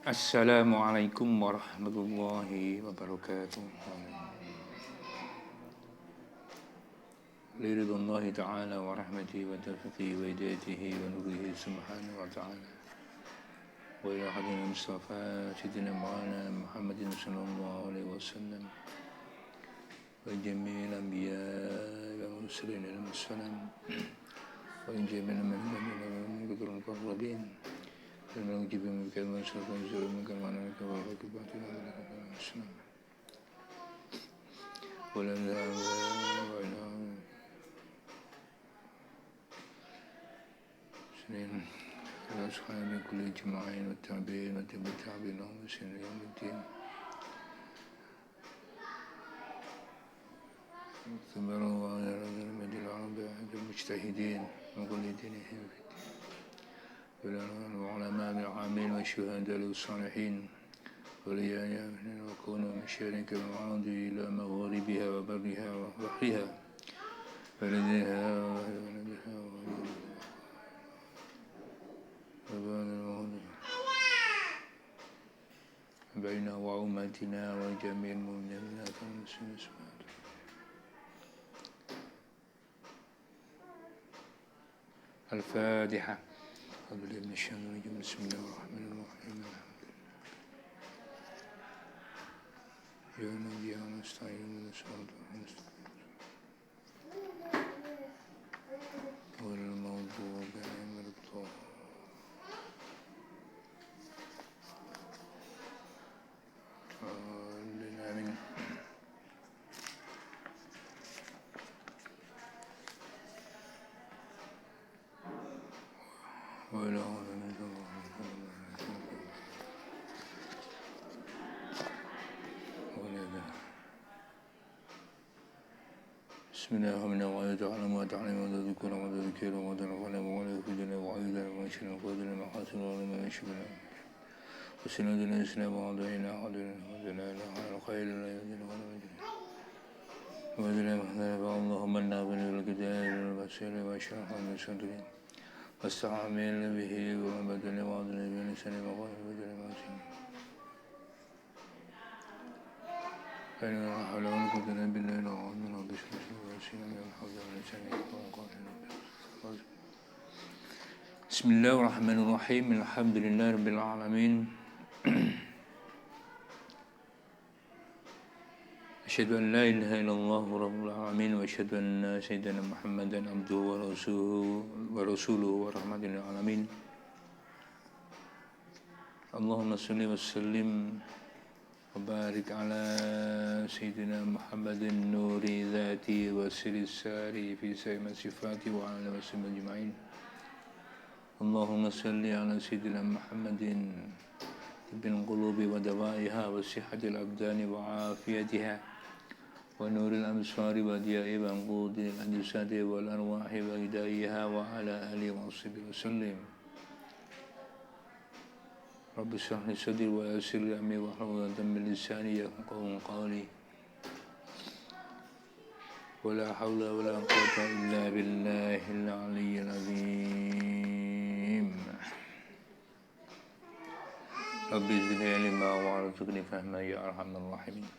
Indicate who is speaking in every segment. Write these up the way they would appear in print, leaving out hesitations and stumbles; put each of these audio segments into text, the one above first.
Speaker 1: Assalamualaikum warahmatullahi wabarakatuh. Liridhallahi ta'ala wa rahmatihi wa tawfiqihi wa hidayatihi wa nurihi subhanahu wa ta'ala. Wa ila hadina Mustafa Sayyidina Maulana Muhammadin sallallahu alaihi wasallam wa jami'il anbiya wa mursalin alaihi wassalam wa jami'il man qadrun fadlin dan kita mengucapkan syukur kepada Allah Subhanahu wa taala. سنين الأصحاب كل جماعين والتابعين والتابعين لهم بإحسان إلى يوم الدين. ثم روى على المدينة العربية المجتهدين من كل دينهم في الدين. والعلماء العاملين والشهداء والصالحين وليا وكونوا من شرك الأرض إلى مغاربها وبرها وبحرها فلديها بين وأمتنا وجميع المؤمنين والمسلمين. الفاتحة. أعوذ بالله من الشيطان الرجيم. بسم الله الرحمن الرحيم. يا نبي نستعين ونستغفر غير المغضوب عليهم ولا الضالين. آمين. ولا بسم الله الرحمن الرحيم. تعلم وتعلم وتذكر وتذكر وتنفعنا ولا يخرجنا وعيدا ومشينا وقودنا محاسن ولما يشبنا وسندنا الإسلام وعضينا عضينا وعضينا على الخير لا يهدنا ولا يجرنا وذنا محذنا فاللهم منا بني الكتاب والبصير واشرح من صدري واستعمل به وعبدنا وعضنا بلسان وغير وجل معصينا فإن حول ولا قوة إلا بالله العظيم رب اشرح لي ويسر لي الحول ولساني وقال بسم الله الرحمن الرحيم. الحمد لله رب العالمين. أشهد أن لا إله إلا الله رب العالمين وأشهد أن سيدنا محمدا عبده ورسوله ورحمة للعالمين. اللهم صل وسلم وبارك على سيدنا محمد النور ذاتي وسر الساري في سيما صفاتي وعلى وسلم أجمعين. اللهم صل على سيدنا محمد طب القلوب ودوائها وصحة الأبدان وعافيتها ونور الأبصار وضياء وعنقود الأجساد والأرواح وغذائها وعلى آله وصحبه وسلم. رب اشرح لي صدري ويسر لي أمري واحلل عقدة من لساني يفقهوا قولي. ولا حول ولا قوة إلا بالله العلي العظيم. رب زدني علما وارزقني فهما يا أرحم الراحمين.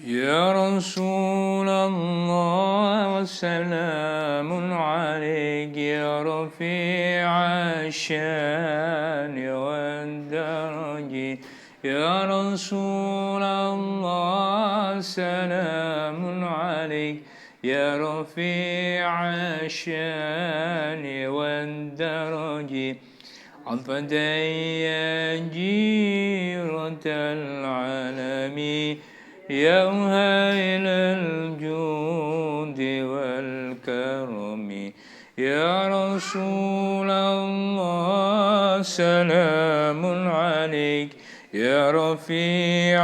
Speaker 1: يا رسول الله وسلام عليك يا رفيع الشان والدرج. يا رسول الله سلام عليك يا رفيع الشان والدرج. عفدا يا جيرة العالم يا هائل الجود والكرم. يا رسول الله سلام عليك يا رفيع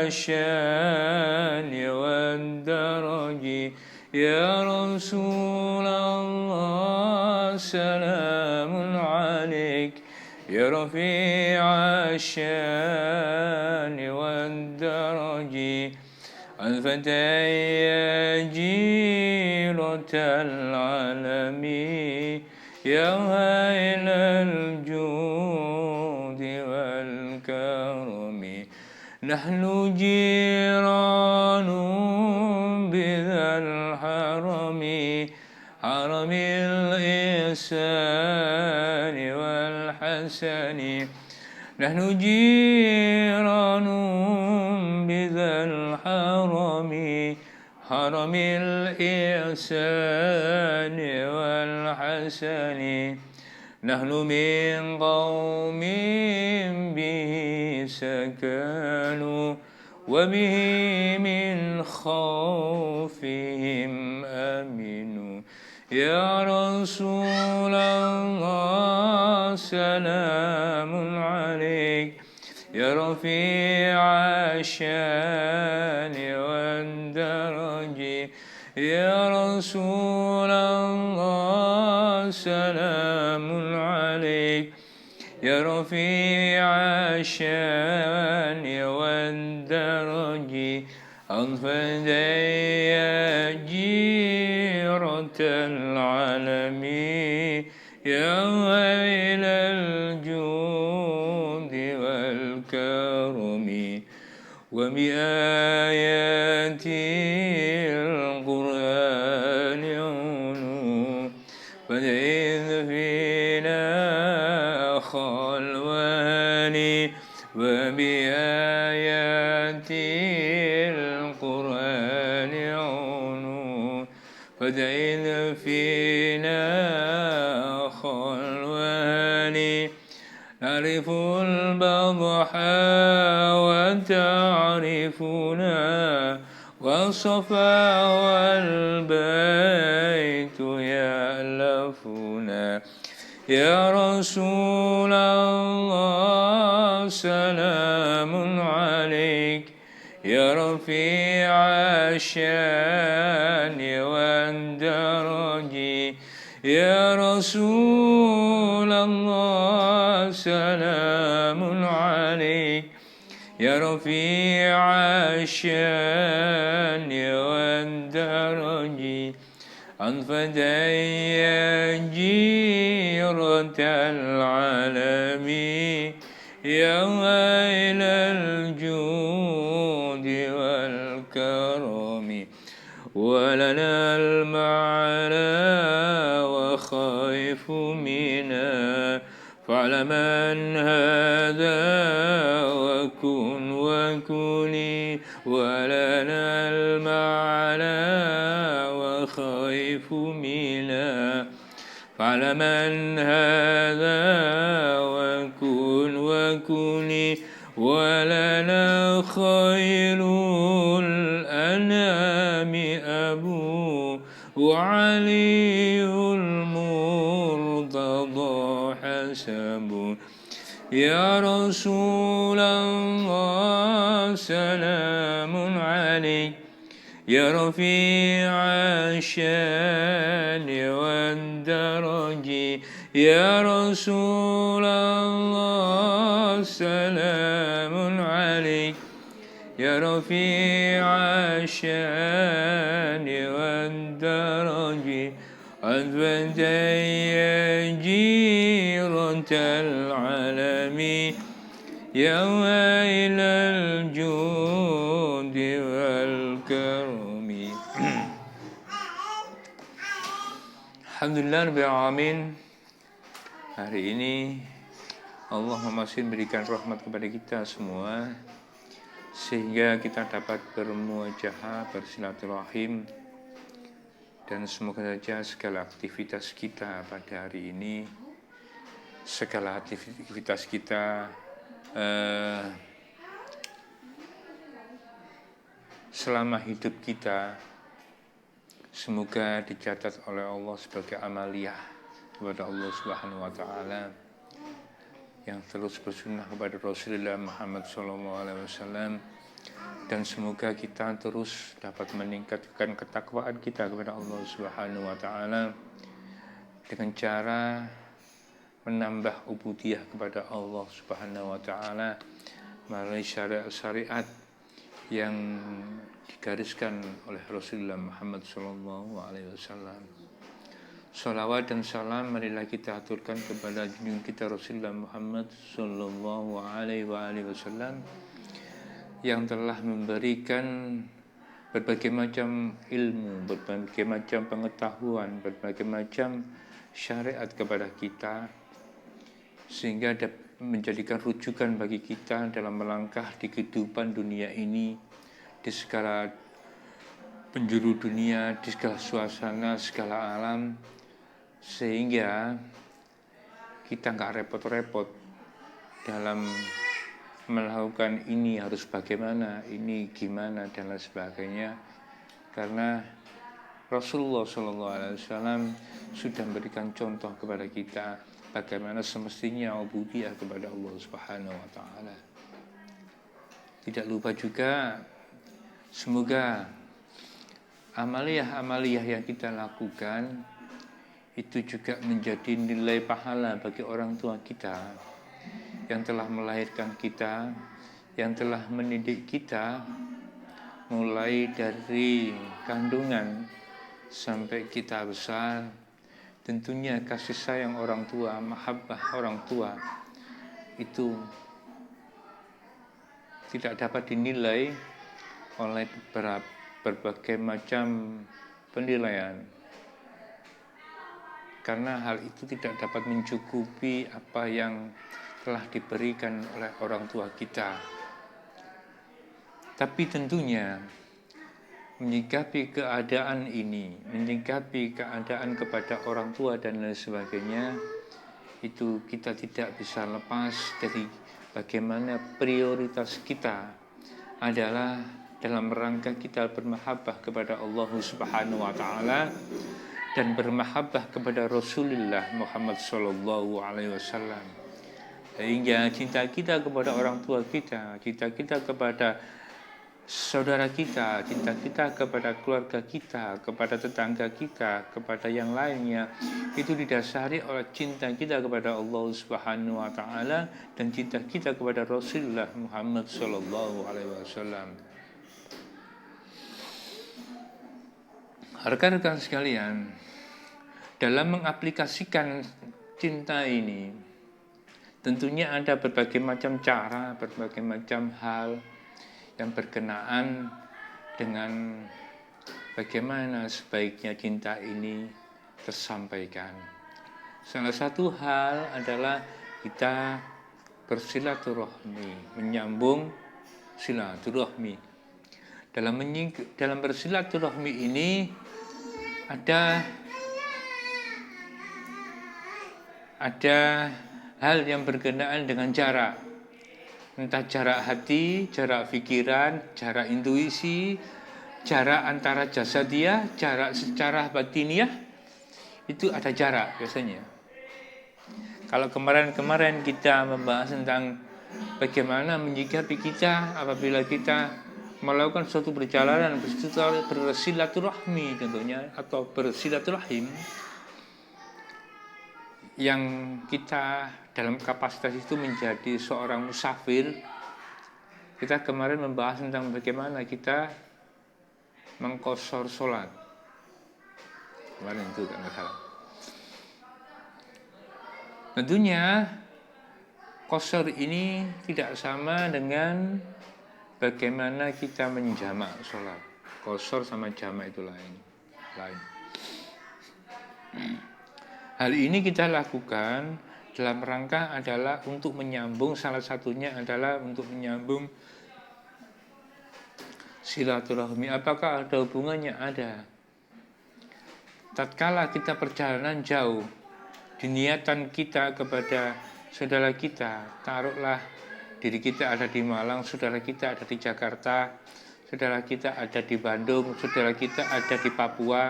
Speaker 1: الشان والدرج. يا رسول الله سلام عليك يا رفيع الشان الفتى جيرة العالم يا هائل الجود والكرم نحن جيران بذا الحرم حرم الإحسان والحسن نحن جيران بذا الحرم حرم الإحسان والحسن نحن من قوم به سكنوا وبه من خوفهم أمنوا يا رسول الله سلام عليك يا رفيع الشان والدرج يا رسول الله سلام عليك يا رفيع الشان والدرج أنفذ يا جيرة العالم يا ويل الجود والكرم وبآيات القرآن عنو فإذ فينا خلوان وبآيات القرآن عنو فإذ فينا خلوان نعرف البضحى وتعرفنا والصفا والبيت يألفنا يا رسول الله سلام عليك يا رفيع الشان والدرج يا رسول الله سلام عليك يا رفيع الشان والدرج أنفذ يا جيرة العالم يا ويل الجود والكرم ولنا المعنى وخائف منا فاعلم أن هذا وكن وكني ولنا المعنى وخائف منا فاعلم أن هذا وكن وكني ولنا خير الأنام أبو وعلي المرتضى حسب يا رسول الله سلام عليك يا رفيع الشان والدرج يا رسول الله سلام عليك يا رفيع الشان والدرج أثبت يا جيرة العالم يا ويل الجود والكرم. Alhamdulillah Rabbil Alamin. Hari ini Allah masih berikan rahmat kepada kita semua sehingga kita dapat bermuajahah, bersilaturahim, dan semoga saja segala aktivitas kita pada hari ini, segala aktivitas kita selama hidup kita semoga dicatat oleh Allah sebagai amaliyah kepada Allah Subhanahu wa taala yang terus bersunnah kepada Rasulullah Muhammad SAW, dan semoga kita terus dapat meningkatkan ketakwaan kita kepada Allah Subhanahu wa taala dengan cara menambah ubudiyah kepada Allah Subhanahu wa taala melalui syariat-syariat yang digariskan oleh Rasulullah Muhammad SAW. Salawat dan salam marilah kita aturkan kepada junjungan kita Rasulullah Muhammad SAW yang telah memberikan berbagai macam ilmu, berbagai macam pengetahuan, berbagai macam syariat kepada kita, sehingga menjadikan rujukan bagi kita dalam melangkah di kehidupan dunia ini, di segala penjuru dunia, di segala suasana, segala alam, sehingga kita nggak repot-repot dalam melakukan ini harus bagaimana, ini gimana dan lain sebagainya, karena Rasulullah SAW sudah memberikan contoh kepada kita bagaimana semestinya ubudiyah kepada Allah Subhanahu wa Ta'ala. Tidak lupa juga, semoga amaliyah-amaliyah yang kita lakukan itu juga menjadi nilai pahala bagi orang tua kita yang telah melahirkan kita, yang telah mendidik kita mulai dari kandungan sampai kita besar. Tentunya kasih sayang orang tua, mahabbah orang tua itu tidak dapat dinilai oleh berbagai macam penilaian, karena hal itu tidak dapat mencukupi apa yang telah diberikan oleh orang tua kita. Tapi tentunya menyikapi keadaan ini, menyikapi keadaan kepada orang tua dan lain sebagainya, itu kita tidak bisa lepas dari bagaimana prioritas kita adalah dalam rangka kita bermahabbah kepada Allah Subhanahu wa Ta'ala dan bermahabbah kepada Rasulullah Muhammad SAW. Sehingga cinta kita kepada orang tua kita, cinta kita kepada saudara kita, cinta kita kepada keluarga kita, kepada tetangga kita, kepada yang lainnya, itu didasari oleh cinta kita kepada Allah Subhanahu wa Ta'ala dan cinta kita kepada Rasulullah Muhammad SAW. Rekan-rekan sekalian, dalam mengaplikasikan cinta ini, tentunya ada berbagai macam cara, berbagai macam hal yang berkenaan dengan bagaimana sebaiknya cinta ini tersampaikan. Salah satu hal adalah kita bersilaturahmi, menyambung silaturahmi. Dalam bersilaturahmi ini ada hal yang berkenaan dengan jarak, entah jarak hati, jarak pikiran, jarak intuisi, jarak antara jasadiah, jarak secara batiniah, itu ada jarak biasanya. Kalau kemarin kita membahas tentang bagaimana menyikapi kita apabila kita melakukan suatu perjalanan bersilaturahmi tentunya, atau bersilaturahim, yang kita dalam kapasitas itu menjadi seorang musafir. Kita kemarin membahas tentang bagaimana kita mengqashar sholat. Kemarin itu kan salah. Tentunya qashar ini tidak sama dengan bagaimana kita menjamak sholat. Qashar sama jamak itu lain. Hal ini kita lakukan dalam rangka adalah untuk menyambung, salah satunya adalah untuk menyambung silaturahmi. Apakah ada hubungannya? Ada. Tatkala kita perjalanan jauh, diniatan kita kepada saudara kita, taruhlah diri kita ada di Malang, saudara kita ada di Jakarta, saudara kita ada di Bandung, saudara kita ada di Papua,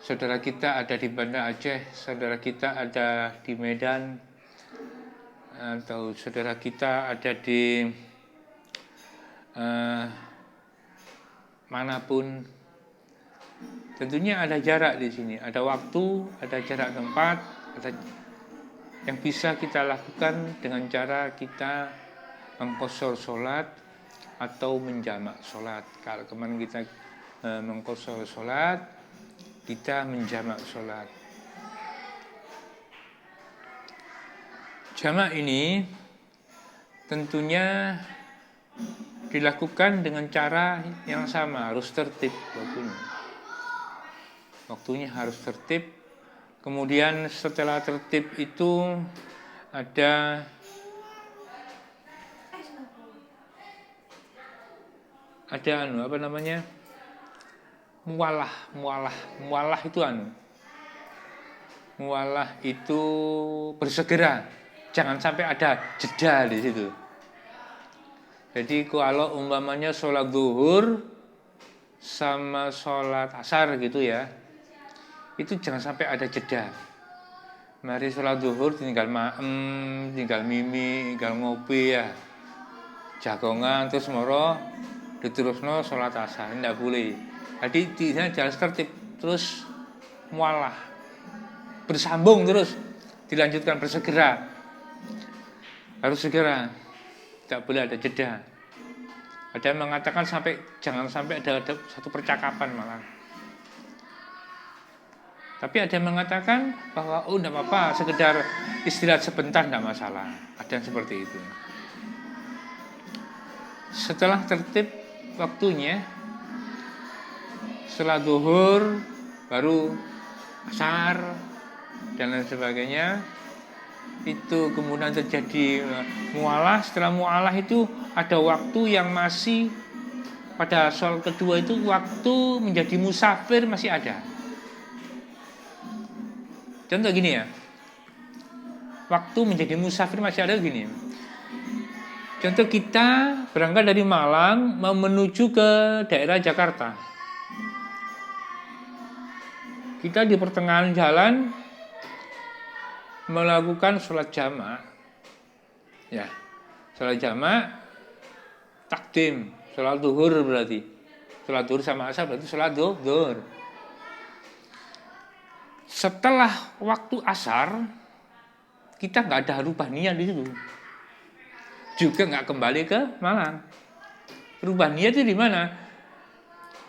Speaker 1: saudara kita ada di Banda Aceh, saudara kita ada di Medan, atau saudara kita ada di manapun. Tentunya ada jarak di sini, ada waktu, ada jarak tempat, yang bisa kita lakukan dengan cara kita mengqashar sholat atau menjamak sholat. Kalau kemarin kita mengqashar sholat, kita menjamak sholat. Jamak ini tentunya dilakukan dengan cara yang sama, harus tertib waktunya. Waktunya harus tertib. Kemudian setelah tertib itu ada mualah itu mualah itu bersegera. Jangan sampai ada jeda di situ. Jadi kalau umpamanya sholat zuhur sama sholat asar gitu ya, itu jangan sampai ada jeda. Mari sholat zuhur tinggal tinggal mimi, tinggal ngopi ya, jagongan terus moro diterusno sholat asar, tidak boleh. Jadi di sana harus tertib, terus mualah bersambung terus dilanjutkan bersegera. Harus segera, tidak boleh ada jeda. Ada yang mengatakan jangan sampai ada satu percakapan malah. Tapi ada yang mengatakan bahwa tidak apa-apa, sekedar istirahat sebentar tidak masalah. Ada yang seperti itu. Setelah tertib waktunya, setelah zuhur, baru asar dan lain sebagainya, itu kemudian terjadi mualah. Setelah mualah itu ada waktu yang masih pada sholat kedua itu waktu menjadi musafir masih ada. Contoh gini ya, waktu menjadi musafir masih ada gini. Contoh kita berangkat dari Malang mau menuju ke daerah Jakarta. Kita di pertengahan jalan melakukan sholat jamak, ya, sholat jamak, takdim, sholat zuhur berarti, sholat zuhur sama asar berarti sholat zuhur. Setelah waktu asar, kita nggak ada rubaniyah di situ, juga nggak kembali ke Malang. Rubaniyah itu di mana?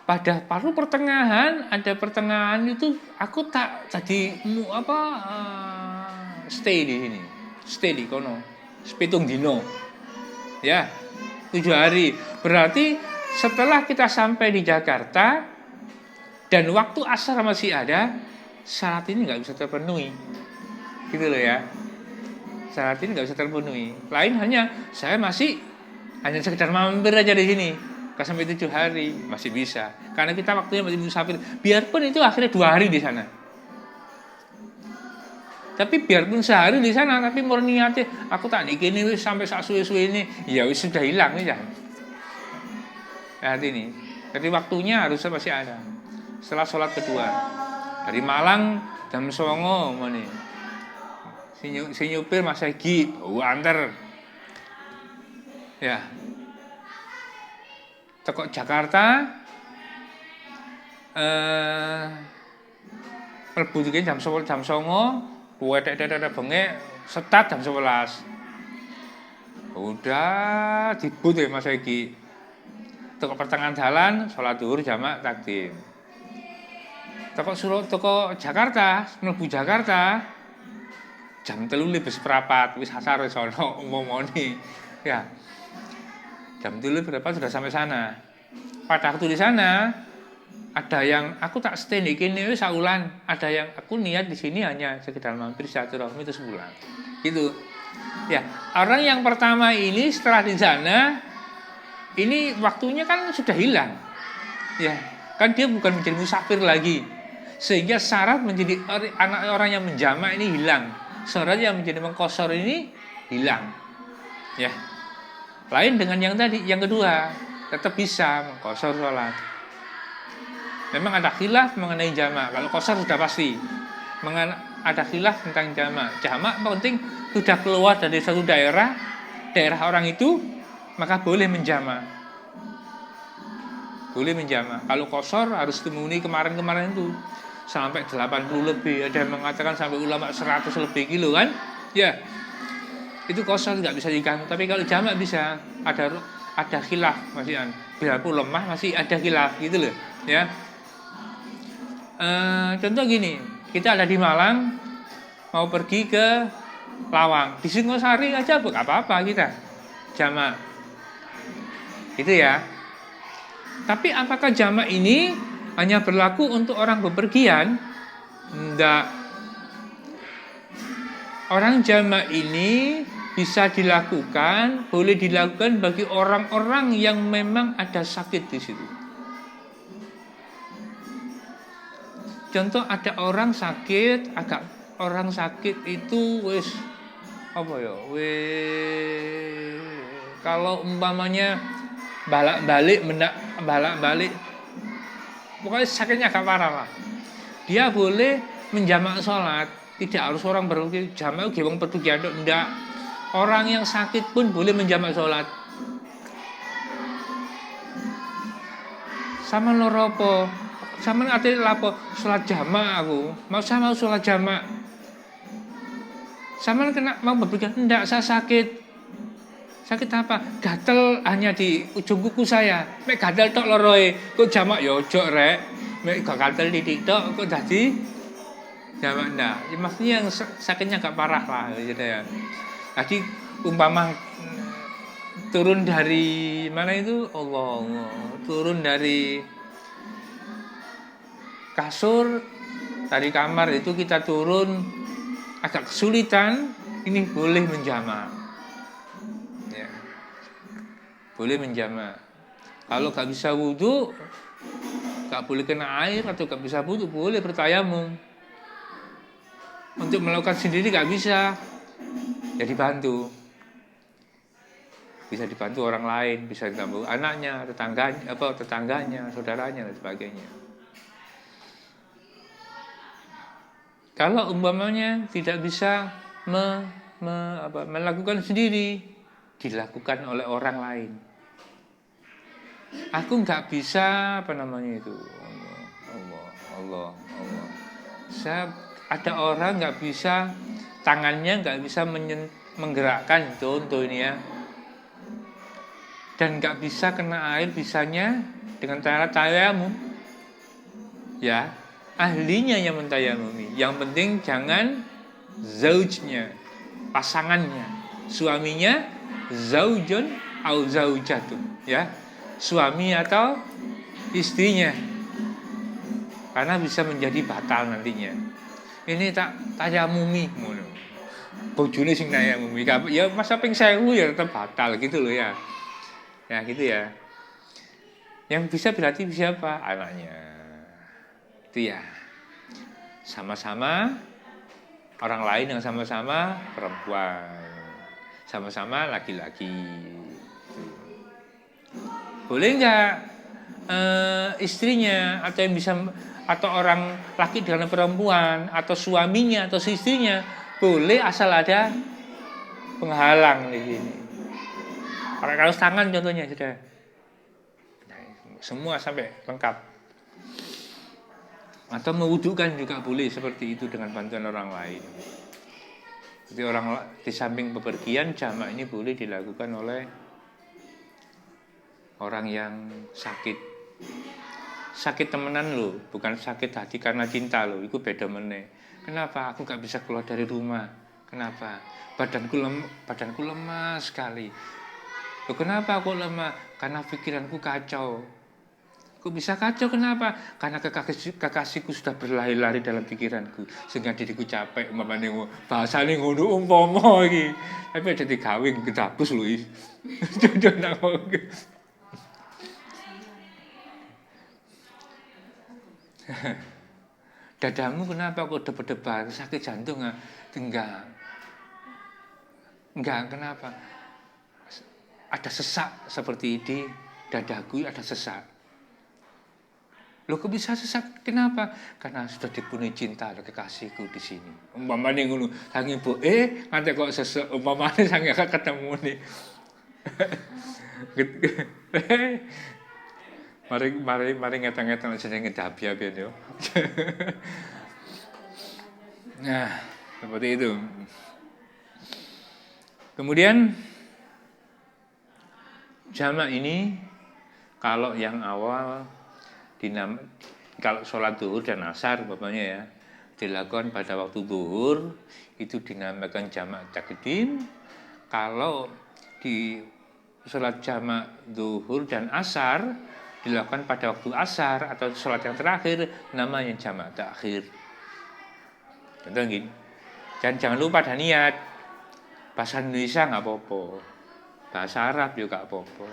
Speaker 1: Pada paruh pertengahan, ada pertengahan itu aku tak jadi stay di sini, stay di kono, sepitung dino, ya, 7 hari. Berarti setelah kita sampai di Jakarta dan waktu asar masih ada, syarat ini nggak bisa terpenuhi, gitu loh ya. Syarat ini nggak bisa terpenuhi. Lain saya masih hanya sekedar mampir aja di sini, nggak sampai 7 hari masih bisa, karena kita waktunya masih musafir. Biarpun itu akhirnya 2 hari di sana. Tapi biarpun sehari di sana, tapi mau niatnya aku tak nikini wis sampai sak suwe-suwe ini, ya wis sudah hilang ya. Lihat ini. Jadi waktunya harusnya masih ada. Setelah sholat kedua dari Malang jam 09.00 mene. Si nyupir Mas Egi antar. Ya. Teko Jakarta mlebu iki jam 09.00. Wedek-wedek bengek setat jam 11. Udah dibut ya Mas Egi. Teko pertengahan jalan sholat zuhur jamak takdim. Teko Jakarta, mlebu Jakarta jam 3:04 wis asar wis ono ngomongoni. Ya. Jam 3:04 sudah sampai sana. Pada waktu di sana ada yang aku tak stay di kini saulan, ada yang aku niat di sini hanya sekedar mampir silaturahmi itu sebulan. Gitu. Ya, orang yang pertama ini setelah di sana ini waktunya kan sudah hilang. Ya, kan dia bukan menjadi musafir lagi. Sehingga syarat menjadi orang yang menjamak ini hilang. Syarat yang menjadi mengqashar ini hilang. Ya. Lain dengan yang tadi, yang kedua, tetap bisa mengqashar sholat. Memang ada khilaf mengenai jamak. Kalau qashar sudah pasti. Ada khilaf tentang jamak. Jamak penting sudah keluar dari satu daerah orang itu, maka boleh menjamak. Boleh menjamak. Kalau qashar harus memenuhi kemarin-kemarin itu. Sampai 80 lebih. Ada yang mengatakan sampai ulama 100 lebih kilo kan. Ya, itu kosor nggak bisa diganggu. Tapi kalau jamak bisa, ada khilaf masih biarpun lemah masih ada khilaf gitu loh, ya. Contoh gini, kita ada di Malang mau pergi ke Lawang, di Singosari aja nggak apa-apa kita jamak, gitu ya. Tapi apakah jamak ini hanya berlaku untuk orang bepergian? Enggak. Orang jamak ini bisa dilakukan, boleh dilakukan bagi orang-orang yang memang ada sakit di situ. Contoh ada orang sakit, orang sakit itu wis apa ya? Kalau umpamanya balak-balik pokoknya sakitnya agak parah lah. Dia boleh menjamak sholat, tidak harus orang berpergian jamak gewong pergi ndak. Orang yang sakit pun boleh menjamak sholat. Sama loropo, sama ate lapo sholat jamak aku. Mau sholat jamak. Sama kena mau berpergian ndak, saya sakit. Sakit apa? Gatel hanya di ujung kuku saya. Mek gatel tok loroe, kok jamak yo ojo rek. Mek gatel titik tok kok dadi jamak ndak. Ya, maksudnya yang sakitnya agak parah lah gitu ya. Jadi umpama turun dari mana itu? Allah. Turun dari kasur, dari kamar itu kita turun agak kesulitan, ini boleh menjamak. Boleh menjamak. Kalau gak bisa wudhu, gak boleh kena air atau gak bisa wudhu, boleh bertayamum. Untuk melakukan sendiri gak bisa, ya dibantu. Bisa dibantu orang lain, bisa dibantu anaknya, tetangganya, saudaranya dan sebagainya. Kalau umpamanya tidak bisa melakukan sendiri, dilakukan oleh orang lain. Aku nggak bisa itu. Allah. Ada orang nggak bisa, tangannya nggak bisa menggerakkan, contoh ini ya. Dan nggak bisa kena air, bisanya dengan cara tayamum. Ya, ahlinya yang mentayamumi. Yang penting jangan zaujnya, pasangannya, suaminya zaujun au zaujatun, ya. Suami atau istrinya, karena bisa menjadi batal nantinya. Ini tak tayamumi ngono. Bojone sing tayamumi, ya masa ping 1000 ya tetap batal gitu loh ya. Ya gitu ya. Yang bisa berarti siapa? Anaknya. Itu ya. Sama-sama orang lain yang sama-sama perempuan. Sama-sama laki-laki. Boleh nggak istrinya atau yang bisa, atau orang laki dengan perempuan atau suaminya atau istrinya boleh, asal ada penghalang di sini. Kalau tangan contohnya sudah, semua sampai lengkap. Atau mewudukan juga boleh seperti itu dengan bantuan orang lain. Jadi orang di samping bepergian, jamak ini boleh dilakukan oleh orang yang sakit temenan loh, bukan sakit hati karena cinta loh, itu beda meneh. Kenapa aku gak bisa keluar dari rumah? Kenapa? Badanku lemah sekali. Loh, kenapa aku lemah? Karena pikiranku kacau. Kok bisa kacau? Kenapa? Karena kekasihku sudah berlari-lari dalam pikiranku, sehingga diriku capek. Bahasane ngono umpama iki. Tapi ada digawe gedabus lho iki. Jodoh nang dadamu kenapa kok debar-debar, sakit jantung? Enggak, kenapa? Ada sesak seperti di dadaku, ada sesak. Loh, kok bisa sesak? Kenapa? Karena sudah dipenuhi cinta oleh kekasihku di sini. Umpamane ngono, saking nganti kok sesek, umpamane saking gak ketemu nih. Mari ngetang-ngetang jenenge ngedabi-abi yo. Nah, seperti itu. Kemudian jamak ini kalau yang awal kalau sholat zuhur dan asar umpamanya ya dilakukan pada waktu zuhur itu dinamakan jamak takdim. Kalau di sholat jamak zuhur dan asar dilakukan pada waktu asar atau sholat yang terakhir namanya jamak takhir. Contoh gini, dan jangan lupa ada niat. Bahasa Indonesia nggak apa-apa, bahasa Arab juga nggak apa-apa.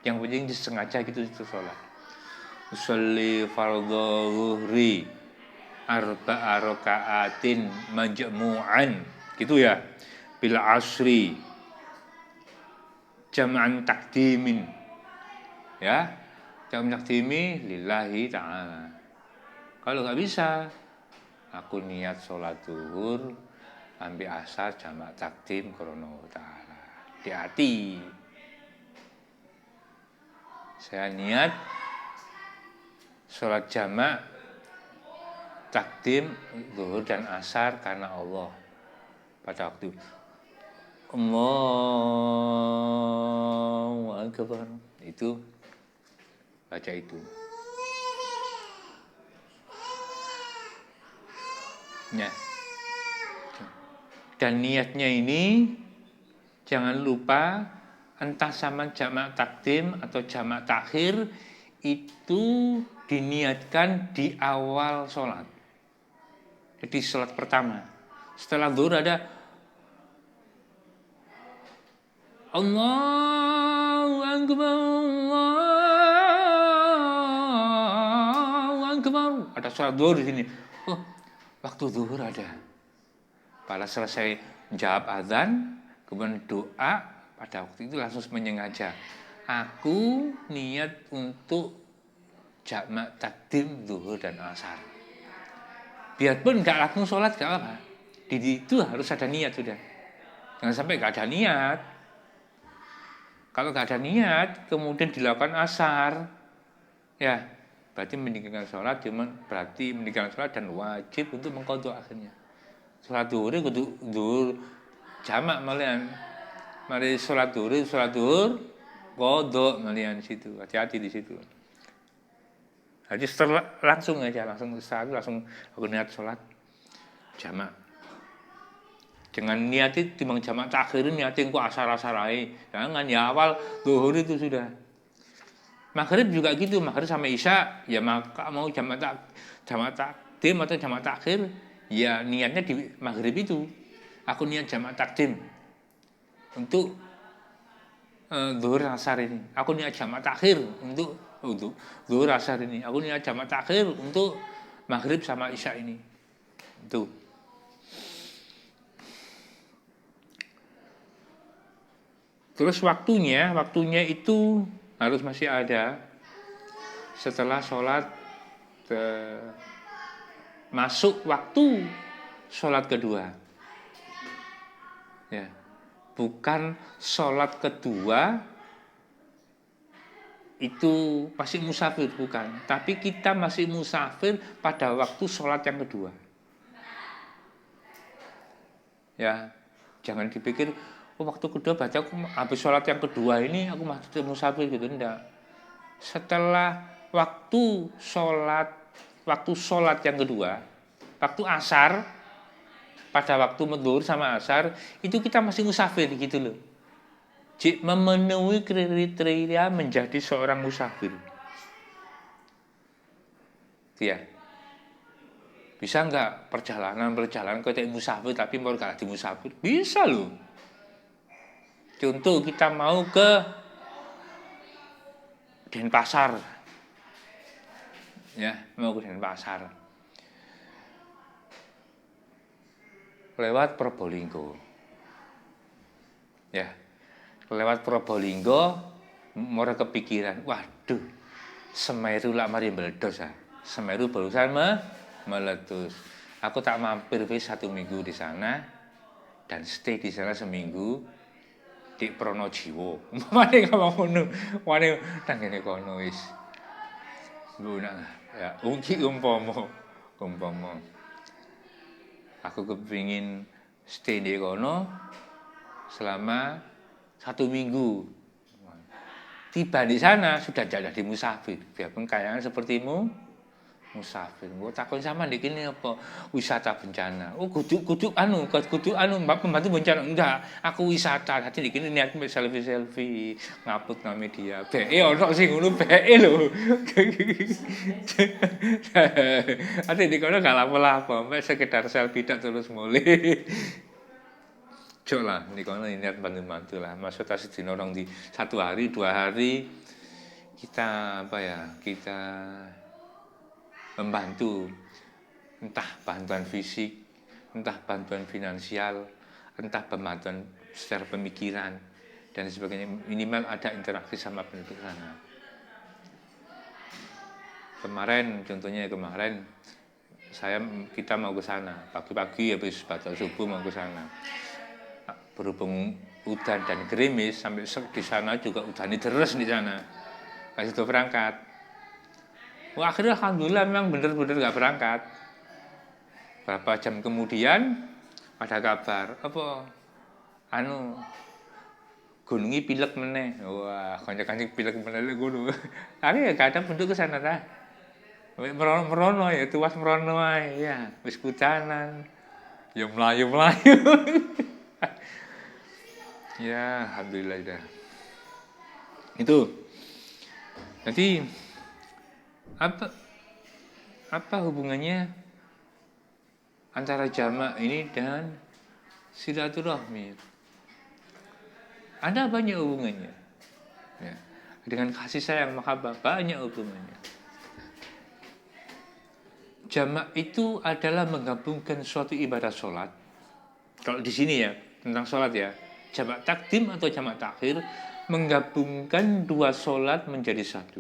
Speaker 1: Yang penting disengaja gitu itu sholat. Usolli fardhu zuhri arba'a raka'atin majmu'an gitu ya. Bil asri jam'an takdimin. Ya. Jam'an takdimi lillahi ta'ala. Kalau nggak bisa, aku niat sholat zuhur ambil asar jamak takdim karena ta'ala. Hati-hati. Saya niat sholat jamak takdim zuhur dan asar karena Allah pada waktu Allahu Akbar itu baca itu ya. Dan niatnya ini jangan lupa entah sama jamak takdim atau jamak takhir itu diniatkan di awal sholat. Jadi sholat pertama. Setelah zuhur ada Allahu Akbar, Allahu Akbar. Ada sholat zuhur di sini. Oh, waktu zuhur ada. Pada selesai jawab azan, kemudian doa, pada waktu itu langsung menyengaja. Aku niat untuk jamak takdim zuhur dan asar. Biarpun nggak langsung sholat nggak apa. Di itu harus ada niat sudah. Jangan sampai nggak ada niat. Kalau nggak ada niat, kemudian dilakukan asar, ya berarti meninggalkan sholat, cuman berarti meninggalkan sholat dan wajib untuk mengqadha akhirnya. Sholat zuhur kudu zuhur jamak malian. Mari sholat zuhur qadha malian situ. Hati-hati di situ. Jadi setelah langsung aku niat sholat jamak. Jangan niati timbang jamak takhir niatin kok asar-asarai. Jangan ya awal zuhur itu sudah. Maghrib juga gitu, maghrib sama isya ya maka mau jamak takdim atau jamak takhir ya niatnya di maghrib itu. Aku niat jamak takdim untuk zuhur asar ini. Aku niat jamak takhir untuk zuhur asar ini. Aku niat jamak takhir untuk maghrib sama isya ini. Itu. Terus waktunya itu harus masih ada setelah sholat masuk waktu sholat kedua. Ya. Bukan sholat kedua itu masih musafir, bukan. Tapi kita masih musafir pada waktu sholat yang kedua. Ya, jangan dipikir, waktu kedua baca aku habis sholat yang kedua ini aku masih musafir gitu, enggak. Setelah waktu sholat yang kedua, waktu asar, pada waktu zuhur sama asar itu kita masih musafir gitu loh. Memenuhi kriteria menjadi seorang musafir. Ya. Bisa enggak perjalanan kayak musafir tapi mau enggak di musafir? Bisa loh. Contoh kita mau ke Denpasar. Ya, mau ke Denpasar. Lewat Probolinggo. Ya. Lewat Probolinggo mau kepikiran, waduh, Semeru lak mari meledos ah. Semeru barusan meletus. Aku tak mampir 1 minggu di sana dan stay di sana seminggu di Pronojiwo. Mane ngomong ngono, mane nang ngene kono wis. Guna ya, umpama. Aku kepingin stay di kono selama 1 minggu. Tiba di sana sudah jadi musafir. Biarpun kayangan sepertimu musafir. Gua takon sama ndek kene apa wisata bencana. Oh kudu pembantu bencana. Enggak, aku wisata. Hati ndek kene niat selfie ngupload nang media. Beke ono sing ngono beke lho. Hati ndek kono gak lapo-lapo, mek sekedar selfie tok terus mulai. Cok lah, ini kono niat bantu-bantu lah. Maksudnya sedina orang di 1 hari, 2 hari kita kita membantu, entah bantuan fisik, entah bantuan finansial, entah bantuan secara pemikiran dan sebagainya. Minimal ada interaksi sama penduduk sana. Contohnya kemarin kita mau ke sana pagi-pagi habis batal subuh mau ke sana. Berhubung hujan dan gerimis sampai di sana juga hujannya deras di sana. Pas itu berangkat. Wah, akhirnya alhamdulillah memang benar-benar nggak berangkat. Berapa jam kemudian ada kabar apa gunungi pilek meneh. Wah, kanca-kanca pilek meneh gunung. Tapi ya kadang penduduk ke sana ta. Merono ya tuas merono ae ya, wis hujanan. Ya melayu-melayu. Ya, alhamdulillah dah. Itu. Jadi apa hubungannya antara jamak ini dan silaturahmi? Ada banyak hubungannya. Ya. Dengan kasih sayang mahabbah banyak hubungannya. Jamak itu adalah menggabungkan suatu ibadah sholat. Kalau di sini ya tentang sholat ya. Jamak takdim atau jamak takhir menggabungkan 2 sholat menjadi 1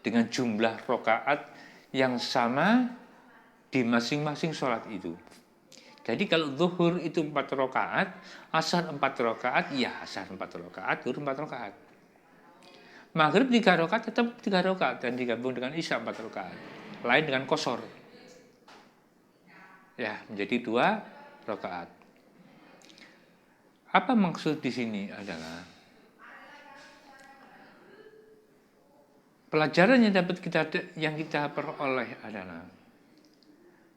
Speaker 1: dengan jumlah rakaat yang sama di masing-masing sholat itu. Jadi kalau zuhur itu 4 rakaat, asar 4 rakaat, ya asar 4 rakaat, zuhur 4 rakaat. Maghrib 3 rakaat tetap 3 rakaat dan digabung dengan isya 4 rakaat. Lain dengan qashar. Ya, menjadi 2 rakaat. Apa maksud di sini adalah pelajaran yang kita peroleh adalah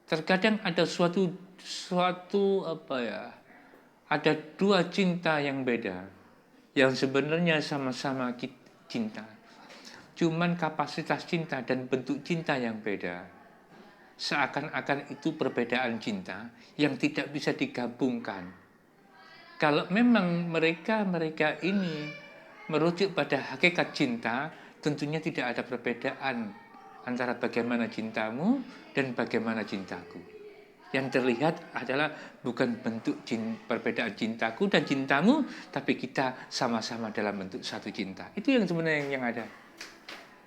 Speaker 1: terkadang ada suatu ada 2 cinta yang beda yang sebenarnya sama-sama cinta. Cuman kapasitas cinta dan bentuk cinta yang beda. Seakan-akan itu perbedaan cinta yang tidak bisa digabungkan. Kalau memang mereka ini merujuk pada hakikat cinta, tentunya tidak ada perbedaan antara bagaimana cintamu dan bagaimana cintaku. Yang terlihat adalah bukan bentuk perbedaan cintaku dan cintamu, tapi kita sama-sama dalam bentuk satu cinta. Itu yang sebenarnya yang ada.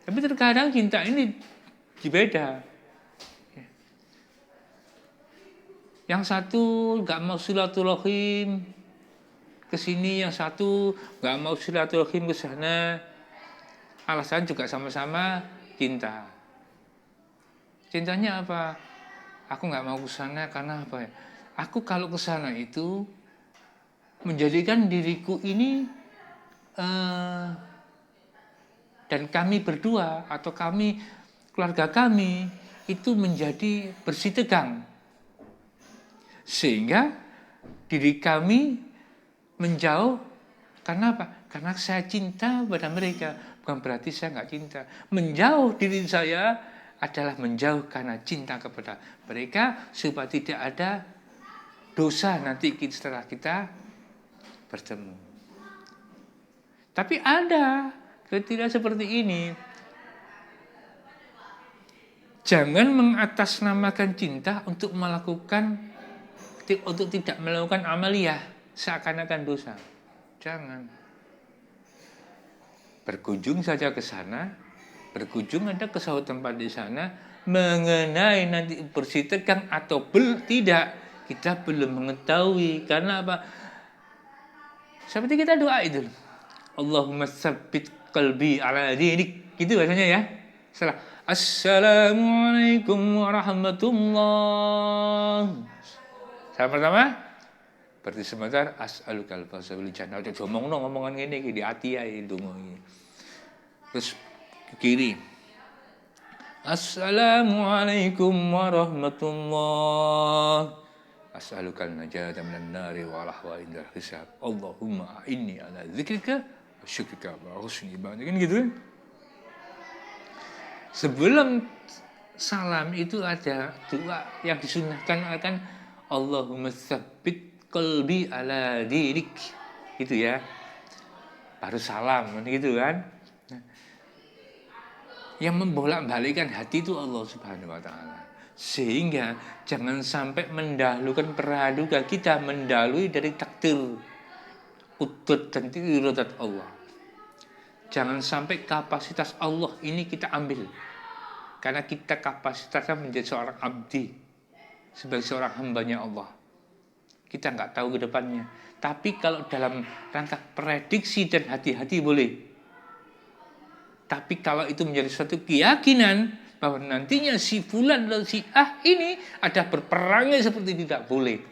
Speaker 1: Tapi terkadang cinta ini berbeda. Yang satu nggak mau silaturahim ke sini, yang satu nggak mau silaturahim ke sana. Alasan juga sama-sama cinta. Cintanya apa? Aku nggak mau ke sana karena apa ya? Aku kalau ke sana itu menjadikan diriku ini dan kami berdua atau keluarga kami itu menjadi bersih tegang. Sehingga diri kami menjauh karena apa? Karena saya cinta pada mereka. Bukan berarti saya nggak cinta. Menjauh diri saya adalah menjauh karena cinta kepada mereka supaya tidak ada dosa nanti setelah kita bertemu. Tapi ada kriteria seperti ini. Jangan mengatasnamakan cinta untuk tidak melakukan amaliyah seakan-akan dosa. Jangan. Berkunjung saja ke sana, ada ke suatu tempat di sana, mengenai nanti bersih tegang atau tidak, kita belum mengetahui. Karena apa? Seperti kita doa itu. Allahumma tsabbit qalbi ala dinik. Gitu bahasanya ya. Setelah Assalamualaikum warahmatullahi. Salam pertama. Berarti sebentar as'alukal fawza bil jannah. Aja ngomongno ngomongan ngene iki di ati ae ndonga iki. Terus ke kiri. Assalamualaikum warahmatullah. As'alukal najata minan nari wal ahwali indal hisab. Allahumma inni ala dzikrika wa syukrika wa husni ibadatik. Kan gitu kan? Sebelum salam itu ada doa yang disunahkan akan Allahumma tsabbit qalbi ala dinik. Gitu ya. Baru salam gitu kan. Yang membolak-balikkan hati itu Allah Subhanahu wa taala. Sehingga jangan sampai mendahulukan praduga kita mendahului dari takdir qudrat dan iradat Allah. Jangan sampai kapasitas Allah ini kita ambil. Karena kita kapasitasnya menjadi seorang abdi, sebagai seorang hambanya Allah. Kita nggak tahu ke depannya. Tapi kalau dalam rangka prediksi dan hati-hati boleh. Tapi kalau itu menjadi suatu keyakinan bahwa nantinya si fulan dan si ini ada berperangnya seperti tidak boleh.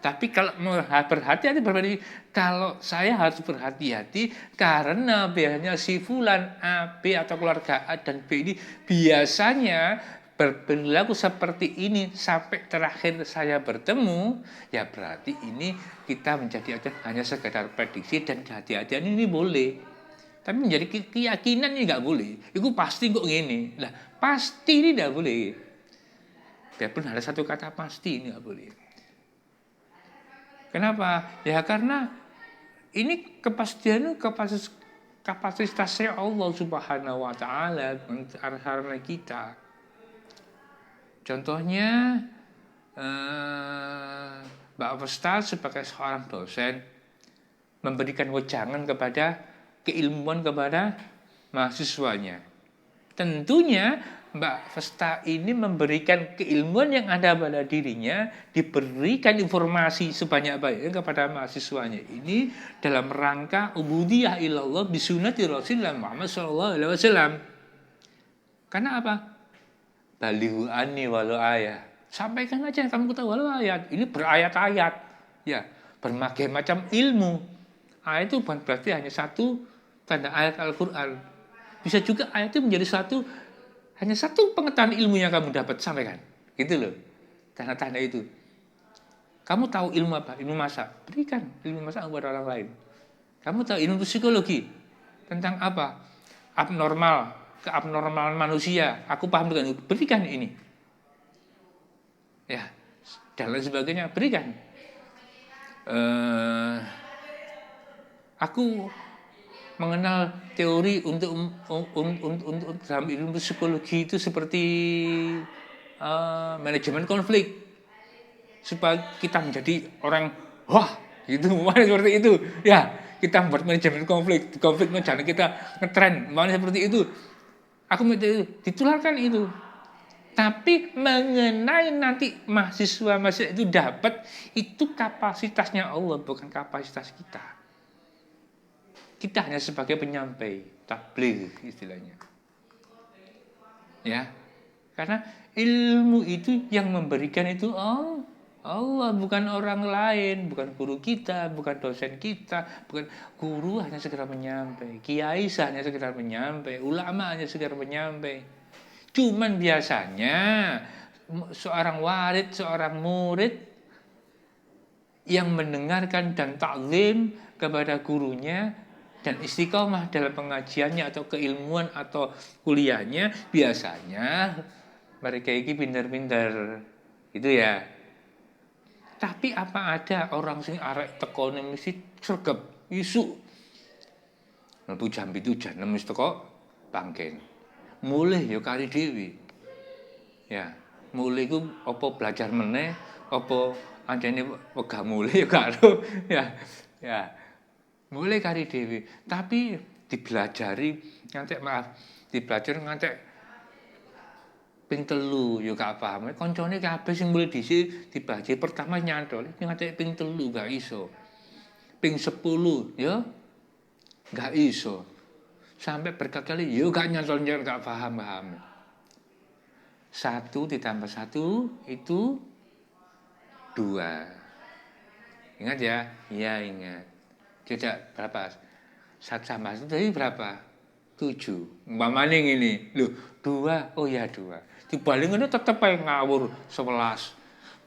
Speaker 1: Tapi kalau berhati-hati berarti kalau saya harus berhati-hati karena biasanya si fulan A, B atau keluarga A dan B ini biasanya berperilaku seperti ini sampai terakhir saya bertemu, ya berarti ini kita menjadi hanya sekedar prediksi dan kehati-hatian ini boleh. Tapi menjadi keyakinan ini nggak boleh. Itu pasti kok gini. Lah pasti ini nggak boleh. Biarpun ada satu kata pasti ini nggak boleh. Kenapa? Ya karena ini kepastian kapasitasnya Allah Subhanahu wa taala karena kita. Contohnya Mbak Ustaz sebagai seorang dosen memberikan wejangan kepada keilmuan kepada mahasiswanya. Tentunya Mbak Vesta ini memberikan keilmuan yang ada pada dirinya, diberikan informasi sebanyak-banyaknya kepada mahasiswanya ini dalam rangka ubudiyah ilallah bisunati Rasulullah Muhammad SAW. Karena apa? Balighu anni walau ayat. Sampaikan aja kamu ketahui walau ayat. Ini berayat-ayat, ya, berbagai macam ilmu. Ayat itu bukan berarti hanya satu tanda ayat Al-Quran. Bisa juga ayat itu menjadi hanya satu pengetahuan ilmu yang kamu dapat, sampaikan. Gitu loh. Tanda-tanda itu. Kamu tahu ilmu apa? Ilmu masak. Berikan ilmu masak kepada orang lain. Kamu tahu ilmu psikologi. Tentang apa? Keabnormalan manusia. Aku paham dengan itu. Berikan ini. Ya. Dan lain sebagainya. Berikan. Aku mengenal teori untuk dalam ilmu psikologi itu seperti manajemen konflik supaya kita menjadi orang gitu seperti itu ya, kita membuat manajemen konfliknya jangan kita ngetren seperti itu. Aku ditularkan itu, tapi mengenai nanti mahasiswa itu dapat, itu kapasitasnya Allah bukan kapasitas kita. Kita hanya sebagai penyampai, tabligh istilahnya. Ya. Karena ilmu itu yang memberikan itu Allah, bukan orang lain, bukan guru kita, bukan dosen kita, bukan guru hanya sekedar menyampai, kiai hanya sekedar menyampai, ulama hanya sekedar menyampai. Cuman biasanya seorang warid, seorang murid yang mendengarkan dan taklim kepada gurunya dan istiqomah dalam pengajiannya atau keilmuan atau kuliahnya, biasanya mereka ini pintar-pintar gitu ya. Tapi apa ada orang sing arek tekone mesti sregep isu mlebu jam 7 jam 6 wis teko bangken. Mulih ya kari dhewe. Ya, mulih ku apa belajar meneh apa anjene wegah mulih ya karo ya. Ya. Mulai kari dewi, tapi dipelajari dipelajari ngantek ping 3 yo gak paham. Koncone kabeh sing mulai dhisik dibajak pertama nyantol, ngantek ping 3 gak iso. Ping 10 yo gak iso. Sampai berkali-kali yo gak nyantol gak paham. 1 ditambah 1 itu 2. Ingat ya? Iya ingat. Tidak berapa? 1 tambah 1 tadi berapa? 7. Umpamanya ini. Loh, 2. Oh ya 2. Dibalik itu tetap aja ngawur 11.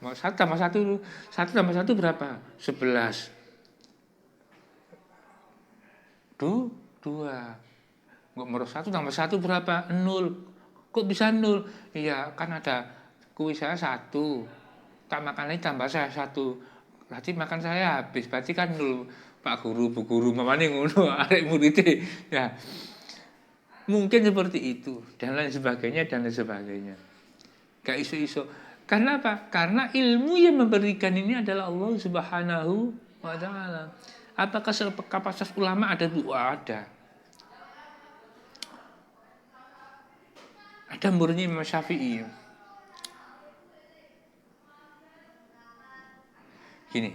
Speaker 1: 1 tambah 1, 1 tambah 1 berapa? 11. 2. Nggak merus 1 tambah 1 berapa? 0. Kok bisa 0? Iya, kan ada kuis saya 1. Tak makan lagi tambah saya 1. Berarti makan saya habis. Berarti kan 0. Pak guru, Bu guru, mamane ngono, arek muridé. Ya. Mungkin seperti itu dan lain sebagainya dan lain sebagainya. Gak iso-iso. Karena apa? Karena ilmu yang memberikan ini adalah Allah Subhanahu wa taala. Apakah kapasitas ulama ada? Ada. Ada muridnya Imam Syafi'i. Gini.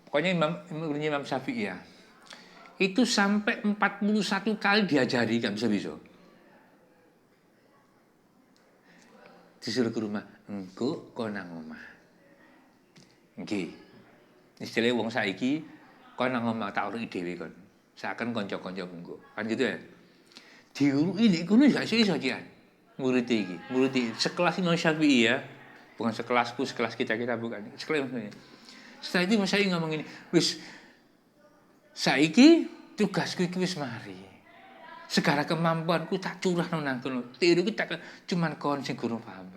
Speaker 1: Pokoknya muridnya Imam Syafi'i ya. Itu sampai 41 kali diajari gak bisa-bisa. Disuruh ke rumah, engko kok nang omah. Nggih. Istilah wong saiki kon nang omah tak uruki dhewe kon. Seakan kanca-kanca engko. Kan gitu ya. Diuruki nek kono gak iso kian. Murid iki, sekelas Imam Syafi'i ya. Bukan sekelasku, sekelas kita bukan. Sekelas maksudnya. Setelah itu Mas Syafi'i ngomong ini, wis saiki tugasku iki wis mari. Segala kemampuanku tak curah nang kono. Tiruku tak cuman kon sing guru paham.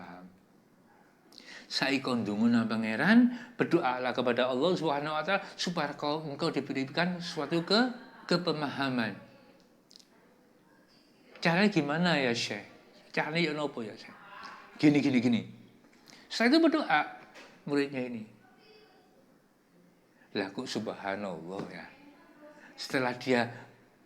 Speaker 1: Saiki kon ndonga nang pangeran, berdoalah kepada Allah Subhanahu wa taala supaya engkau diberikan suatu kepemahaman. Caranya gimana ya, Syekh? Caranya ya nopo ya, Syekh? Gini. Setelah itu berdoa muridnya ini. Lah kok subhanallah ya. Setelah dia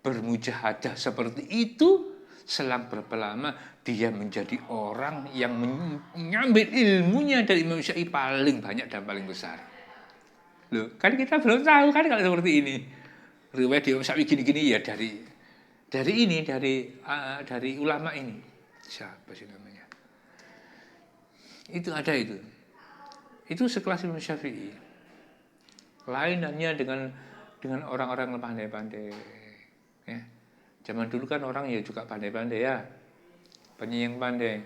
Speaker 1: bermujahadah seperti itu, selang berapa lama dia menjadi orang yang mengambil ilmunya dari Imam Syafi'i paling banyak dan paling besar. Loh, kan kita belum tahu kan kalau seperti ini. Riwayat Imam Syafi'i gini-gini ya dari ulama ini. Siapa sih namanya? Itu ada itu. Itu sekelas Imam Syafi'i. Lain hanya dengan orang-orang pandai-pandai. Ya. Zaman dulu kan orang ya juga pandai-pandai ya. Banyak yang pandai.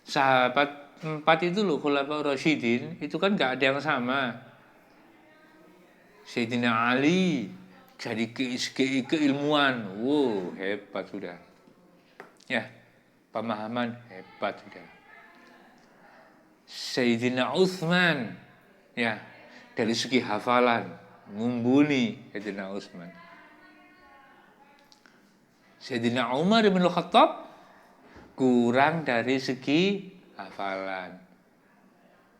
Speaker 1: Sahabat 4 itu loh, Khulafaur Rasyidin, itu kan gak ada yang sama. Sayyidina Ali jadi keilmuan. Wow, hebat sudah. Ya, pemahaman hebat sudah. Sayyidina Utsman, ya, dari segi hafalan, mumpuni Sayyidina Utsman. Sayyidina Umar bin Khattab kurang dari segi hafalan,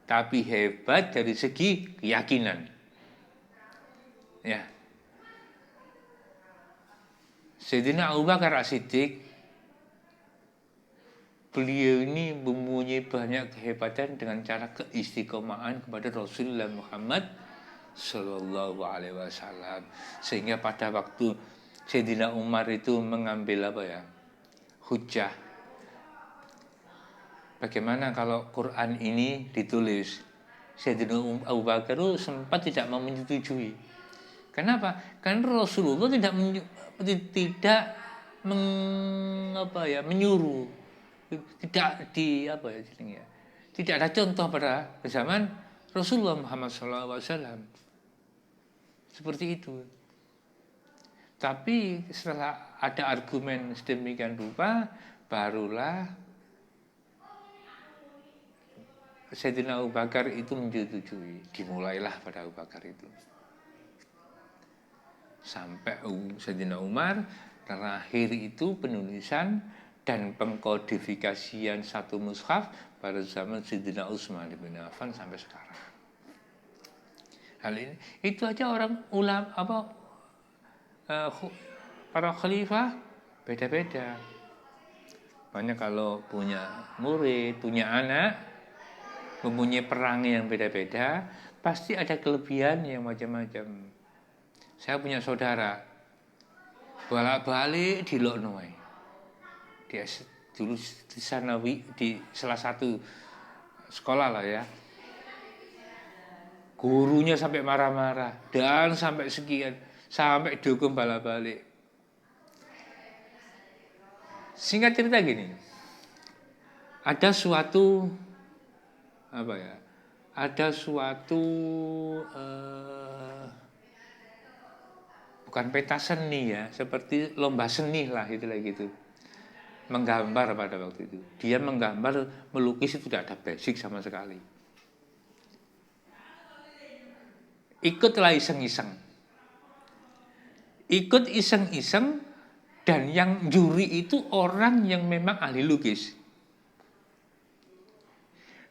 Speaker 1: tapi hebat dari segi keyakinan. Ya. Sayyidina Abu Bakar As-Siddiq, beliau ini mempunyai banyak kehebatan dengan cara keistiqomahan kepada Rasulullah Muhammad Sallallahu Alaihi Wasallam, sehingga pada waktu Sayyidina Umar itu mengambil hujjah, bagaimana kalau Quran ini ditulis, Sayyidina Abu Bakar itu sempat tidak mau menyetujui. Kenapa? Karena Rasulullah tidak menyuruh, tidak ada contoh pada zaman Rasulullah Muhammad SAW seperti itu. Tapi setelah ada argumen sedemikian rupa, barulah Sayyidina Abu Bakar itu menyetujui. Dimulailah pada Abu Bakar itu. Sampai Sayyidina Umar, terakhir itu penulisan dan pengkodifikasian satu mushaf pada zaman Sayyidina Utsman bin Affan sampai sekarang. Hal ini itu aja orang ulama para khalifah beda-beda. Makanya kalau punya murid, punya anak, mempunyai perang yang beda-beda, pasti ada kelebihan yang macam-macam. Saya punya saudara, bolak-balik di Loknoai. Dia dulu di Sanawi, di salah satu sekolah lah ya. Gurunya sampai marah-marah dan sampai sekian, sampai dihukum balik. Singkat cerita gini, ada suatu bukan pentas seni ya, seperti lomba seni lah gitu. Menggambar pada waktu itu. Dia menggambar, melukis itu tidak ada basic sama sekali. Ikutlah iseng-iseng. Ikut iseng-iseng, dan yang juri itu orang yang memang ahli lukis.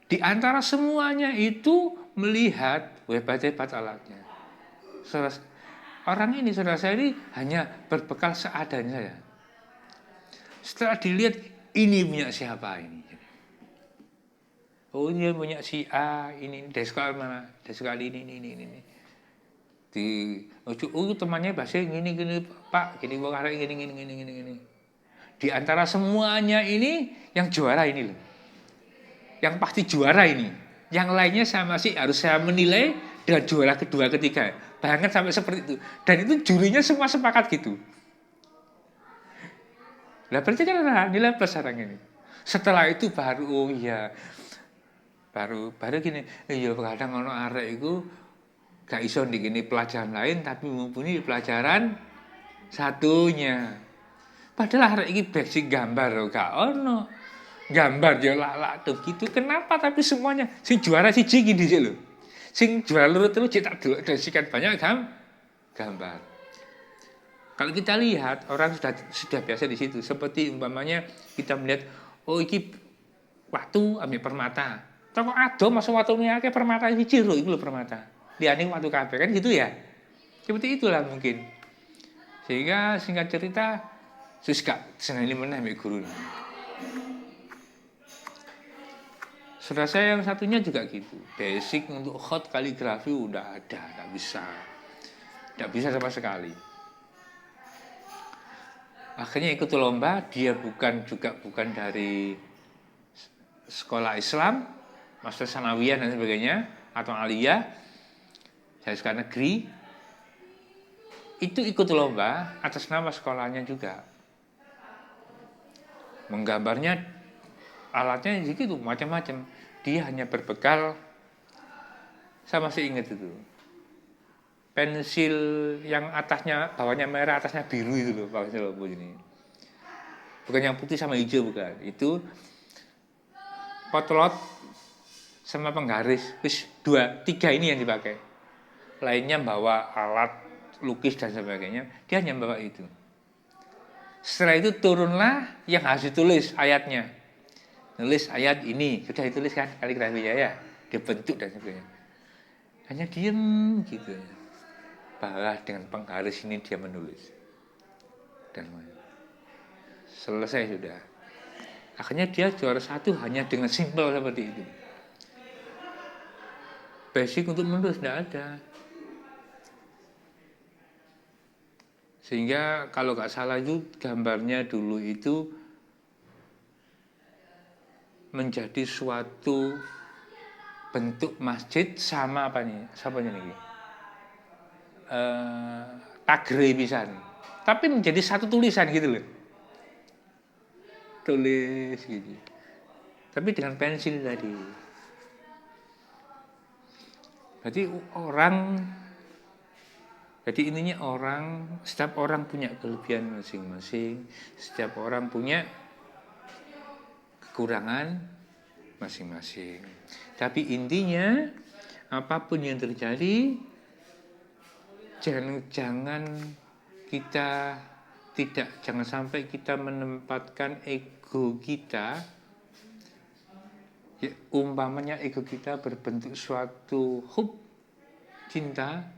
Speaker 1: Di antara semuanya itu melihat hebat-hebat alatnya. Orang ini, saudara saya ini hanya berbekal seadanya ya. Setelah dilihat, ini punya siapa ini? Oh, ini punya si A, ini dari sekolah mana? Dari sekolah ini. Temannya bahasa gini Pak, gini Di antara semuanya ini yang juara ini loh. Yang pasti juara ini. Yang lainnya harus saya menilai dengan juara kedua, ketiga. Bahkan sampai seperti itu. Dan itu jurinya semua sepakat gitu. Lah berarti kan nilai plus orang ini. Setelah itu baru baru gini, kadang ono arek itu gak iso di gini pelajaran lain tapi mumpuni di pelajaran satunya. Padahal arek iki basic gambar gak ono. Gambar dia lak tuh gitu. Kenapa tapi semuanya sing juara siji iki dhisik lho. Sing juara loro terus cetak delok dan sikat banyak gambar. Kalau kita lihat orang sudah biasa di situ. Seperti umpamanya kita melihat iki watu ambil permata. Toko ado masuk watunya akeh permata siji lho iku lho permata. Liyane watu kabeh kan gitu ya. Seperti itulah mungkin. Sehingga singkat cerita sus gak seneni meneh mbek guru. Saudara saya yang satunya juga gitu. Basic untuk hot kaligrafi udah ada, enggak bisa. Enggak bisa sama sekali. Akhirnya ikut lomba, dia bukan dari sekolah Islam, master sanawiyah dan sebagainya, atau aliyah, saya sekolah negeri, itu ikut lomba atas nama sekolahnya juga. Menggambarnya, alatnya gitu, macam-macam. Dia hanya berbekal, saya masih ingat itu, pensil yang atasnya, bawahnya merah, atasnya biru itu loh, pensil ini. Bukan yang putih sama hijau, bukan. Itu potlot sama penggaris, terus 2, 3 ini yang dipakai. Lainnya bawa alat lukis dan sebagainya, dia hanya bawa itu. Setelah itu turunlah yang harus ditulis ayatnya. Nulis ayat ini, sudah ditulis kan kaligrafinya ya, dibentuk dan sebagainya. Hanya diem gitu. Bahwa dengan penggaris ini dia menulis. Dan selesai sudah. Akhirnya dia juara 1 hanya dengan simpel seperti itu. Basic untuk menulis tidak ada. Sehingga kalau nggak salah itu gambarnya dulu itu menjadi suatu bentuk masjid sama apa nih? Siapanya nih? Tagre pisan. Tapi menjadi satu tulisan gitu loh. Tulis gitu. Tapi dengan pensil tadi. Jadi intinya setiap orang punya kelebihan masing-masing, setiap orang punya kekurangan masing-masing. Tapi intinya apapun yang terjadi, jangan sampai kita menempatkan ego kita, ya, umpamanya ego kita berbentuk suatu cinta,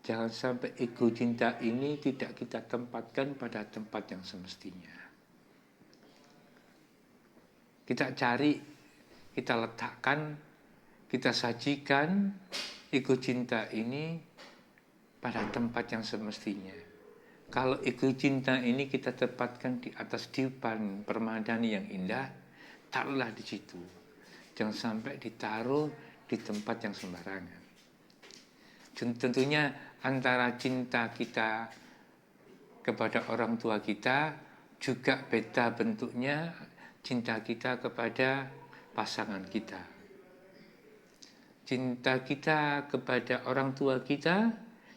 Speaker 1: jangan sampai ego cinta ini tidak kita tempatkan pada tempat yang semestinya. Kita cari, kita letakkan, kita sajikan ego cinta ini pada tempat yang semestinya. Kalau ego cinta ini kita tempatkan di atas dipan permadani yang indah, taruhlah di situ. Jangan sampai ditaruh di tempat yang sembarangan.
Speaker 2: Tentunya antara cinta kita kepada orang tua kita juga beda bentuknya cinta kita kepada pasangan kita. Cinta kita kepada orang tua kita,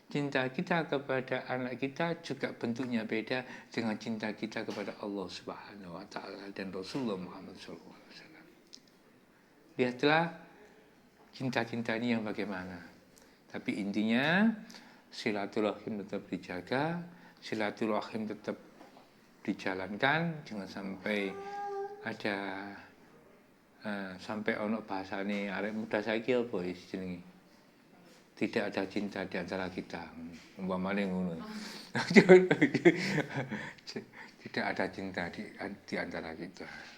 Speaker 2: cinta kita kepada anak kita juga bentuknya beda dengan cinta kita kepada Allah Subhanahu wa taala dan Rasulullah Muhammad SAW. Lihatlah cinta-cinta ini yang bagaimana. Tapi intinya silaturahim tetap dijaga, silaturahim tetap dijalankan, jangan sampai ada sampai ono bahasane arek muda saiki apa jenenge? Tidak ada cinta di antara kita. Umpamane ngono. Tidak ada cinta di antara kita.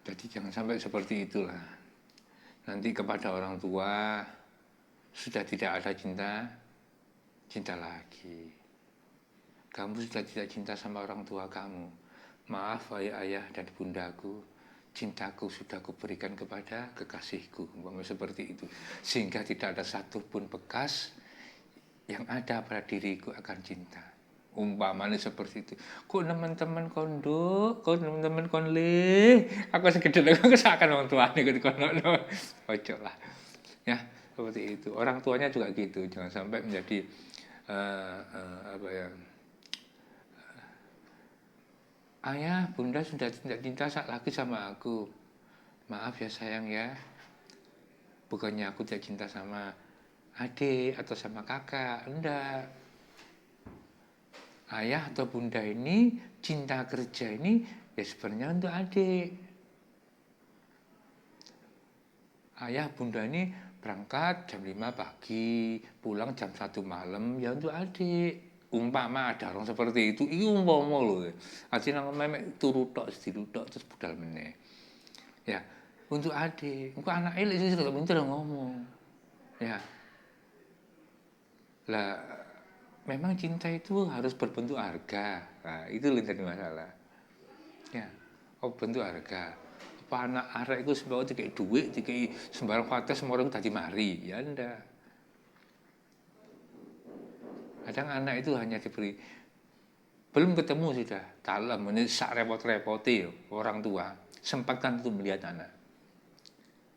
Speaker 2: Jadi jangan sampai seperti itulah. Nanti kepada orang tua sudah tidak ada cinta lagi. Kamu sudah tidak cinta sama orang tua kamu. Maaf wahai ayah dan bundaku, cintaku sudah kuberikan kepada kekasihku. Umpamanya seperti itu. Sehingga tidak ada satupun bekas yang ada pada diriku akan cinta. Umpamanya seperti itu. Kok teman-teman kondo, kok teman-teman konle, aku segede aku seakan orang tuanya gitu kono. Ojo lah. Ya, seperti itu. Orang tuanya juga gitu. Jangan sampai menjadi ayah, bunda sudah tidak cinta lagi sama aku. Maaf ya sayang ya. Bukannya aku tidak cinta sama adik atau sama kakak. Enggak. Ayah atau bunda ini cinta kerja ini ya sebenarnya untuk adik. Ayah bunda ini berangkat jam 5 pagi, pulang jam 1 malam ya untuk adik. Umpama ada orang seperti itu, iki umpama lho. Aja nang memek turu tok, sedilu tok terus budal meneh. Ya, untuk adik. Engko anake lek sing pinter ngomong. Ya. Lah memang cinta itu harus berbentuk harga. Nah, itu yang jadi masalah. Ya, bentuk harga. Apa anak arek itu sembarang dikei duit, dikei sembarang fates sembarang tadi mari. Ya ndak. Kadang anak itu hanya diberi belum ketemu sudah dalam ini sak repot-repoti orang tua sempatkan untuk melihat anak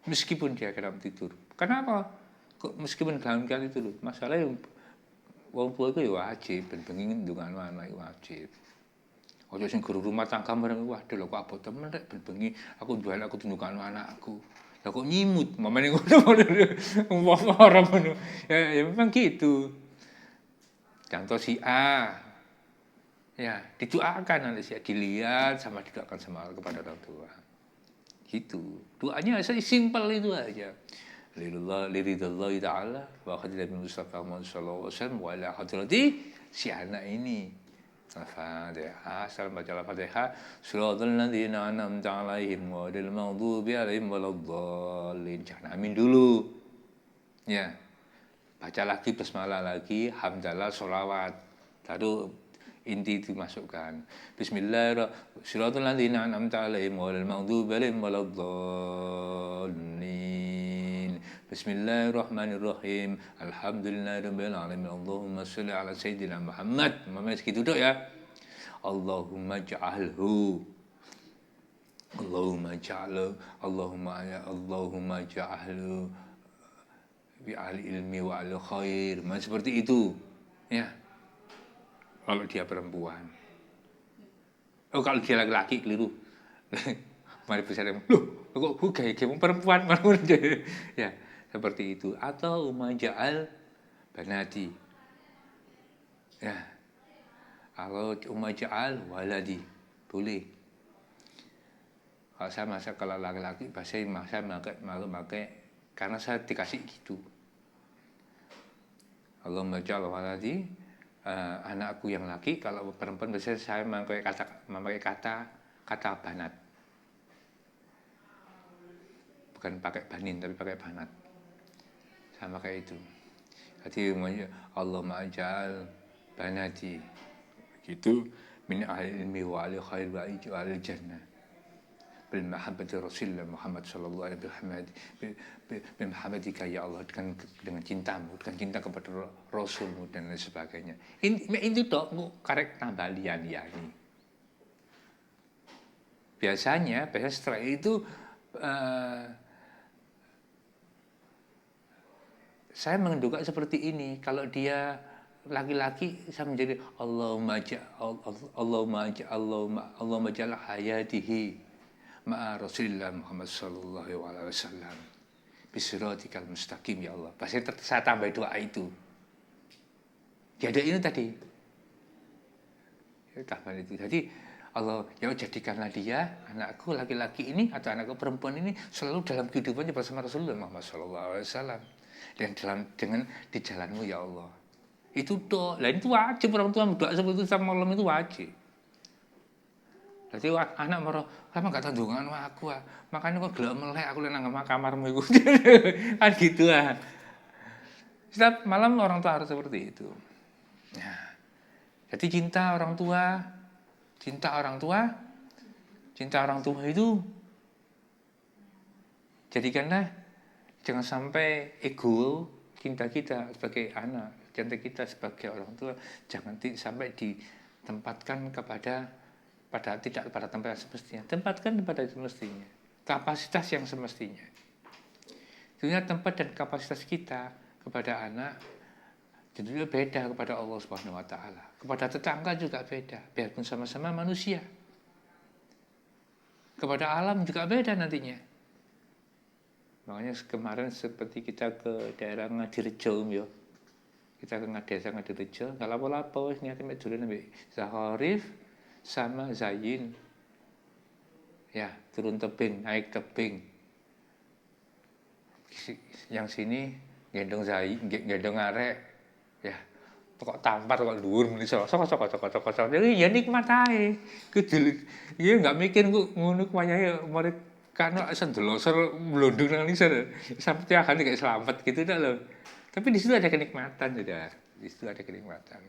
Speaker 2: meskipun dia dalam tidur. Kenapa? Kok meskipun dalam tidur itu loh masalahnya wong tua itu ya wajib ben bengi ndongakno anak wajib. Ojo sing guru rumah tangga bareng waduh lho kok abot temen rek ben bengi aku nduwe aku ndongakno anakku. Lah kok nyimut mamane ngono orang ngono. Ya memang gitu. Contoh si A, ya didoakan nanti sih dilihat sama didoakan sama kepada orang tua. Gitu. Doanya simpel itu aja. Liridallah ta'ala wa khadilah bin Mustafa Muhammad sallallahu alaihi wasallam wa ila hadrati si anak ini. Al-Fatihah. Salam baca Al-Fatihah. Shiratal ladzina an'amta 'alaihim ghairil maghdubi 'alaihim waladdallin. Jangan amin dulu. Ya. Baca lagi basmalah lagi, hamdalah, sholawat. Lalu inti dimasukkan. Bismillahirrahmanirrahim. Shiratal ladzina an'amta 'alaihim ghairil maghdubi 'alaihim waladdallin. Bismillahirrahmanirrahim. Alhamdulillahirabbil alamin. Allahumma shalli ala sayyidina Muhammad. Mamanya segitu dok ya. Allahumma ja'alhu. Allahumma ja'alhu. Allahumma ja'alhu bi ahli ilmi wa ahli khair. Seperti itu. Ya. Kalau dia perempuan. Oh, kalau dia laki-laki keliru. Mari besar loh, kok kayak perempuan ya, seperti itu. Atau umaja'al banati. Ya. Kalau umaja'al waladi. Boleh. Kalau saya masa kalau laki-laki saya pakai karena saya dikasih gitu. Allah majal waladi anakku yang laki, kalau perempuan biasanya saya memakai kata banat. Bukan pakai banin tapi pakai banat. Sama kayak itu. Jadi Allah majal banati. Gitu min ahli ilmi wa ahli khair wa ahli jannah. bil mahabbati Rasulullah Muhammad sallallahu alaihi wasallam, bil mahabbatika ya Allah, dengan cintamu, dengan cinta kepada Rasulmu dan lain sebagainya. Itu tok karek tambah lian-liani. Biasanya setelah itu saya menduga seperti ini. Kalau dia laki-laki, saya menjadi Allahumma ja'al hayatihi ma'a Rasulillah Muhammad sallallahu alaihi wasallam bisiratikal mustaqim ya Allah. Pasti saya tambah doa itu. Jadi ini tadi. Tambah itu. Jadi Allah, ya jadikanlah dia, anakku laki-laki ini atau anakku perempuan ini selalu dalam kehidupannya bersama Rasulullah Muhammad sallallahu alaihi wasallam dan dengan di jalanmu ya Allah. Itu doa. Lain itu wajib orang tua doa seperti itu sama malam itu wajib. Jadi anak marah, kamu gak tandungan aku ah. Makanya kok gelap melek aku nang kamarmu iku. Kan gitu ah. Setiap malam orang tua harus seperti itu. Nah, jadi cinta orang tua itu jadikanlah jangan sampai ego cinta kita sebagai anak, cinta kita sebagai orang tua jangan sampai ditempatkan tidak pada tempat yang semestinya. Tempatkan pada semestinya. Kapasitas yang semestinya. Sebenarnya tempat dan kapasitas kita kepada anak tentunya beda kepada Allah Subhanahu wa taala. Kepada tetangga juga beda, biarpun sama-sama manusia. Kepada alam juga beda nantinya. Makanya kemarin seperti kita ke daerah Ngadirejo ya. Kita ke desa Ngadirejo, enggak lapo-lapo wis niate mek dolen ambek Zaharif sama Zayin. Ya, turun tebing, naik tebing. Yang sini gendong Zayin, gendong arek. Ya, kok tampar kok dhuwur muni sok. Jadi ya nikmat ae. Iya enggak mikir kok ngono wayahe murid kan sendelosor mlondong nang isor. Sampai tiap hari kayak selamat gitu dah loh. Tapi di situ ada kenikmatan sudah. Di situ ada kenikmatan.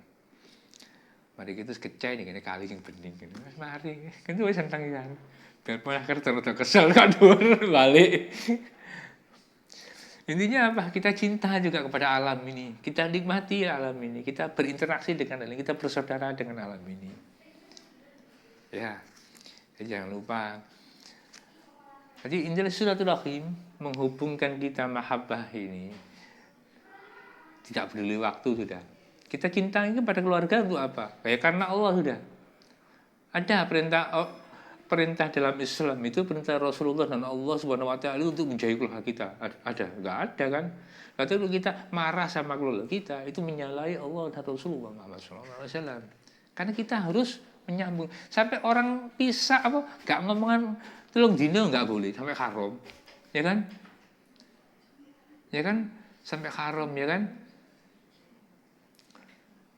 Speaker 2: Mari kita sekecai nih kali yang bening kan. Mari, kan itu senang ya. Biar akhir terus kesel kan balik. Intinya apa? Kita cinta juga kepada alam ini. Kita nikmati alam ini. Kita berinteraksi dengan alam ini. Kita bersaudara dengan alam ini. Ya, jadi jangan lupa. Jadi intinya silaturahim menghubungkan kita mahabbah ini. Tidak peduli waktu sudah. Kita cinta ini pada keluarga untuk apa? Ya karena Allah sudah. Ada perintah dalam Islam itu perintah Rasulullah dan Allah Subhanahu wa taala untuk menjauhi keluarga kita. Ada? Enggak ada kan? Lalu kita marah sama keluarga kita itu menyalahi Allah dan Rasulullah Muhammad sallallahu alaihi wasallam. Karena kita harus menyambung. Sampai orang pisah enggak ngomongan tulung dino enggak boleh sampai haram. Ya kan? Ya kan? Sampai haram ya kan?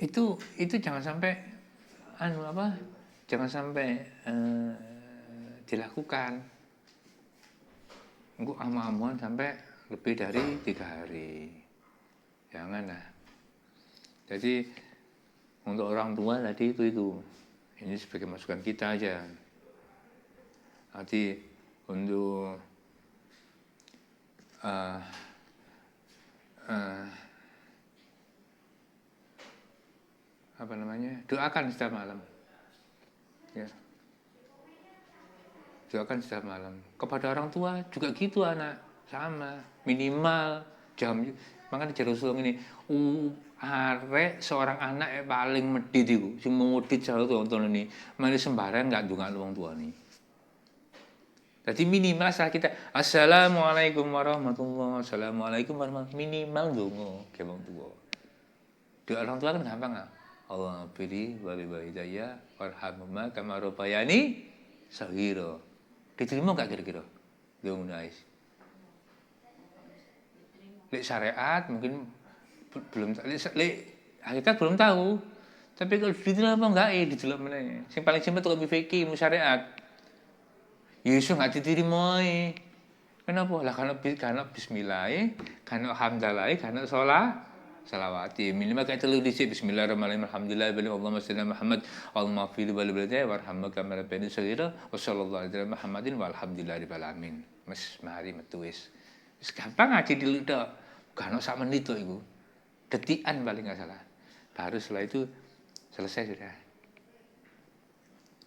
Speaker 2: Itu jangan sampai jangan sampai dilakukan. Engko amuan sampai lebih dari 3 hari. Jangan lah. Jadi untuk orang tua tadi itu. Ini sebagai masukan kita aja. Nanti untuk doakan setiap malam. Ya. Doakan setiap malam. Kepada orang tua juga gitu anak, sama. Minimal jam. Makanya jadi Rasulullah ini, arek seorang anak paling medit itu, sing medit jauh tonton ini, mari sembarang enggak ndongakno wong tuane. Jadi minimal saat kita Assalamualaikum warahmatullahi wabarakatuh, minimal ndonga ke wong tua. Doa orang tua kan gampang ah. Allah beri wali walidayya warhamhuma kama rabbayani shaghira. Diterima enggak kira-kira? Yo ngono ae. Lek syariat mungkin belum hakikat belum tahu. Tapi kalau diterima apa enggak didelok meneh. Sing paling simpel tuh fikih mu syariat. Yesus enggak diterima Kenapa? Lah karena bismillah, karena hamdalah, karena selawati minimal kayak telu dhisik bismillahirrahmanirrahim alhamdulillah Allahumma shalli ala Muhammad Allahumma fil balbalati warhamma kama rabbani shaghira wa sallallahu alaihi Muhammadin walhamdulillahirabbil alamin. Wis mari metu wis gampang ngaji dulu tok gak ono sak menit tok iku detikan paling nggak salah baru setelah itu selesai sudah.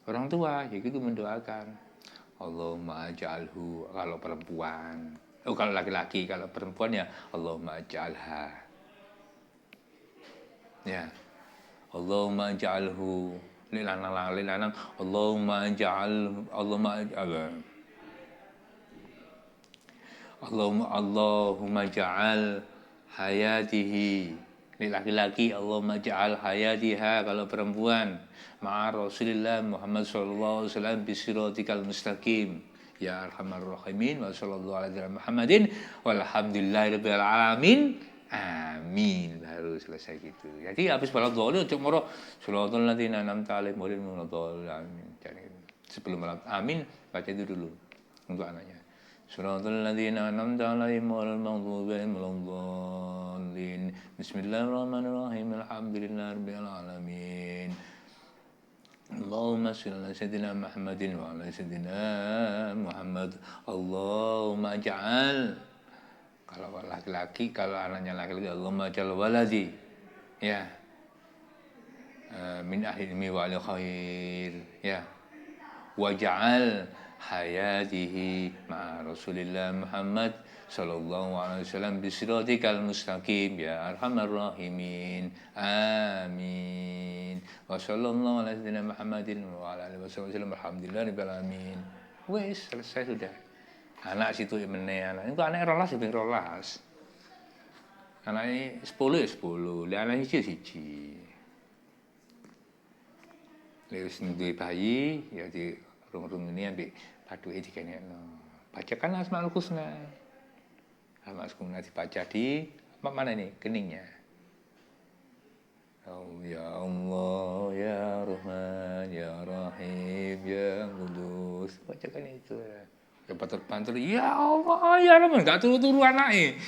Speaker 2: Orang tua ya gitu mendoakan Allahumma aj'alhu kalau perempuan kalau laki-laki kalau perempuan ya Allahumma aj'alha ya Allahumma ja'alhu lil lanang Allahumma ja'al Allahumma ja'al hayatihi lil laki-laki Allahumma ja'al hayatiha kalau perempuan ma'a Rasulillah Muhammad sallallahu alaihi wasallam bisiratikal mustaqim ya arhamar rahimin wa sallallahu alaihi Muhammadin walhamdulillahirabbil alamin. Amin baru selesai gitu. Jadi habis balas doa itu cuma sholatul ladzina an'amta alaihim ghairil maghdubi alaihim. Sebelum amin baca itu dulu untuk anaknya. Sholatul ladzina an'amta alaihim ghairil maghdubi alaihim. Bismillahirrahmanirrahim. Alhamdulillahirabbil alamin. Allahumma shalli ala sayyidina Muhammadin wa ala sayyidina Muhammad. Allahumma ja'al kalau laki-laki, kalau anaknya laki-laki, Allahumma jal waladi, ya, min ahli ilmi wa ali khair, ya, waj'al hayatihi ma'a Rasulillah Muhammad sallallahu alaihi wasallam bisiratikal mustaqim, ya arhamar rahimin, amin, wa sallallahu alaihi wasallam Muhammadin wa ala alihi wasallam, alhamdulillahirabbil alamin. Wes selesai sudah. Anak situ meneh anak. Itu anak rolas ya rolas. Anak ini 10 ya 10. Lah anak siji. Lewis duwe bayi ya di rung-rung ini ambek paduke dikenekno. Bacakan Asmaul Husna. Asmaul Husna dibaca di mana ini? Keningnya. Oh ya Allah ya Rahman ya Rahim ya Qudus. Bacakan itu ya. Ya banter-banter, ya Allah, ya Rahman, gak turu-turu anaknya.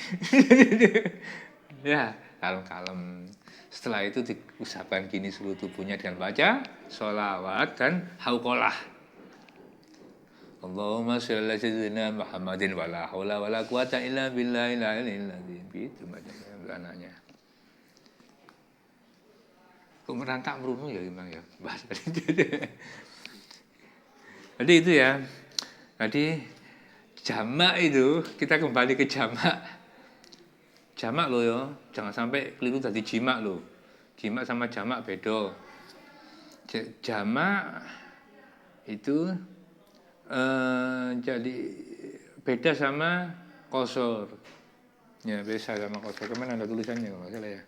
Speaker 2: Ya, kalem-kalem. Setelah itu diusapkan gini seluruh tubuhnya dengan baca sholawat dan hauqalah. Allahumma sholli ala sayyidina Muhammadin wa la haula wa la quwata illa billahil aliyyil azim. Itu baca anaknya. Kok merantak merunu ya memang ya. Jadi itu ya. Jadi jamak itu kita kembali ke jamak. Jamak loh ya, jangan sampai keliru tadi jimak loh. Jimak sama jamak beda. Jamak itu jadi beda sama qasar. Ya, beda sama qasar. Kemana ada tulisannya kalau nggak salah ya.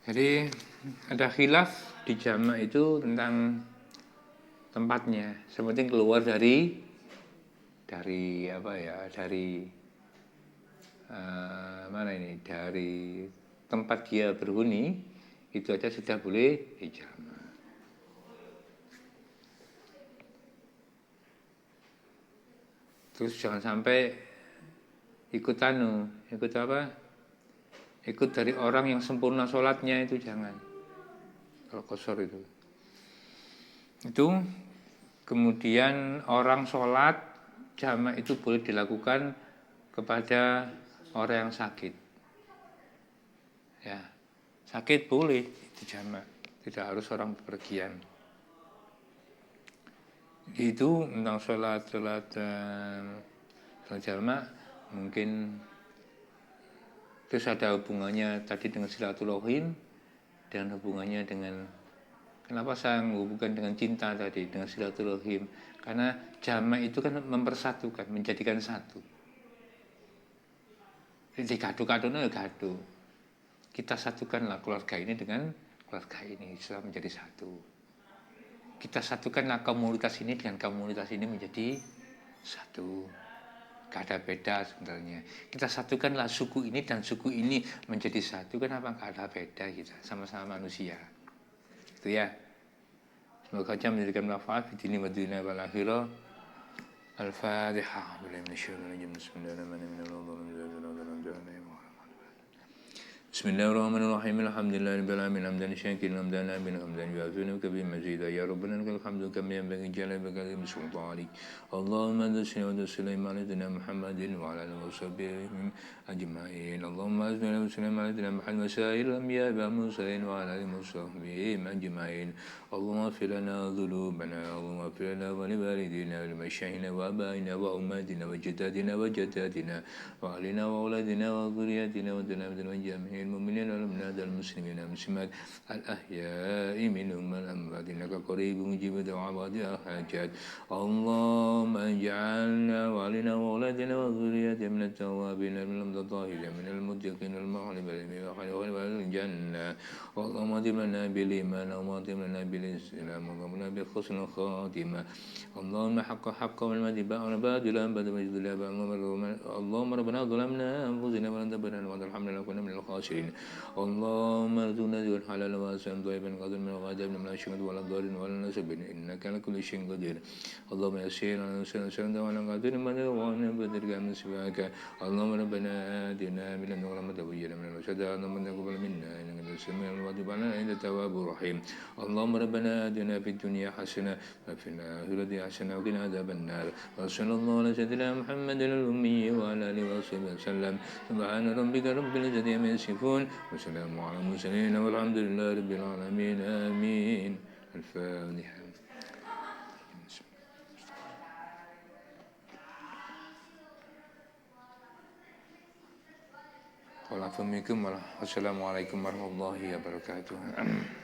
Speaker 2: Jadi ada khilaf di jamak itu tentang tempatnya. Sepenting keluar dari apa ya? Dari mana ini? Dari tempat dia berhuni itu aja sudah boleh dijamak. Terus jangan sampai ikut apa? Ikut dari orang yang sempurna sholatnya itu jangan. Kalau qasar itu. Itu kemudian orang sholat jamak itu boleh dilakukan kepada orang yang sakit. Ya, sakit boleh dijamak, tidak harus orang bepergian. Itu tentang sholat jamak mungkin. Terus ada hubungannya tadi dengan silaturahim dan hubungannya dengan kenapa saya menghubungkan dengan cinta tadi dengan silaturahim karena jamak itu kan mempersatukan menjadikan satu. Jadi gaduh-gaduhnya gaduh. Kita satukanlah keluarga ini dengan keluarga ini sudah menjadi satu. Kita satukanlah komunitas ini dengan komunitas ini menjadi satu. Gak ada beda sebenarnya. Kita satukanlah suku ini dan suku ini menjadi satu. Kenapa gak ada beda kita? Sama-sama manusia. Itu ya. Semoga jam menjadikan manfaat di dunia wa dunia wal akhirah. Al-Fatihah. Bismillahirrahmanirrahim. Alhamdulillahirabbil alamin. Hamdan syakiran hamdan nabiyyina hamdan yu'azzinu ka bi mazida ya rabbana lakal hamdu kama yanbaghi jalali bakal sultani. Allahumma salli wa sallim ala sayyidina Muhammadin wa ala alihi wa sahbihi ajma'in. Allahumma salli wa sallim ala sayyidina Muhammad wa sa'iril anbiya wal mursalin wa ala alihi wa sahbihi ajma'in. Allahumma ighfir lana dhunubana Allahumma ighfir lana wa li walidina wa li mashayikhina wa abaina wa ummatina wa jaddatina wa jaddatina wa ahlina wa auladina wa dhurriyyatina wa dhurriyyatina wa jami'in المؤمنين والمؤمنات المسلمين والمسلمات الأحياء منهم والأموات إنك قريب مجيب دعوات الحاجات اللهم اجعلنا وعلينا وأولادنا وذريتنا من التوابين من المتطهرين من المتقين المعلمين الجنة اللهم اهدم لنا بالإيمان واهدم لنا بالإسلام اللهم لنا بحسن الخاتمة اللهم حق والمتبع باطلا بدلا اللهم ربنا ظلمنا أنفسنا ولن تغفر لنا وترحمنا لنكن من الخاسرين اللهم ارزقنا ذو الحلال واسعا طيبا قدر من الغادر من الشمس ولا ضار ولا نسب انك على كل شيء قدير اللهم يسير على سنة وعلى قدر من وانا بدر من سواك اللهم ربنا آتنا من لدنك رحمة وهيئ من الرشد اللهم تقبل منا انك انت السميع العليم وتب علينا انك التواب الرحيم اللهم ربنا آتنا في الدنيا حسنة وفي الآخرة حسنة وقنا عذاب النار وصلى الله على سيدنا محمد الأمي وعلى آله وصحبه وسلم سبحان ربك رب العزة عما يصفون وسلام على المرسلين والحمد لله رب العالمين آمين. الفاتحة. Assalamualaikum warahmatullahi wabarakatuh.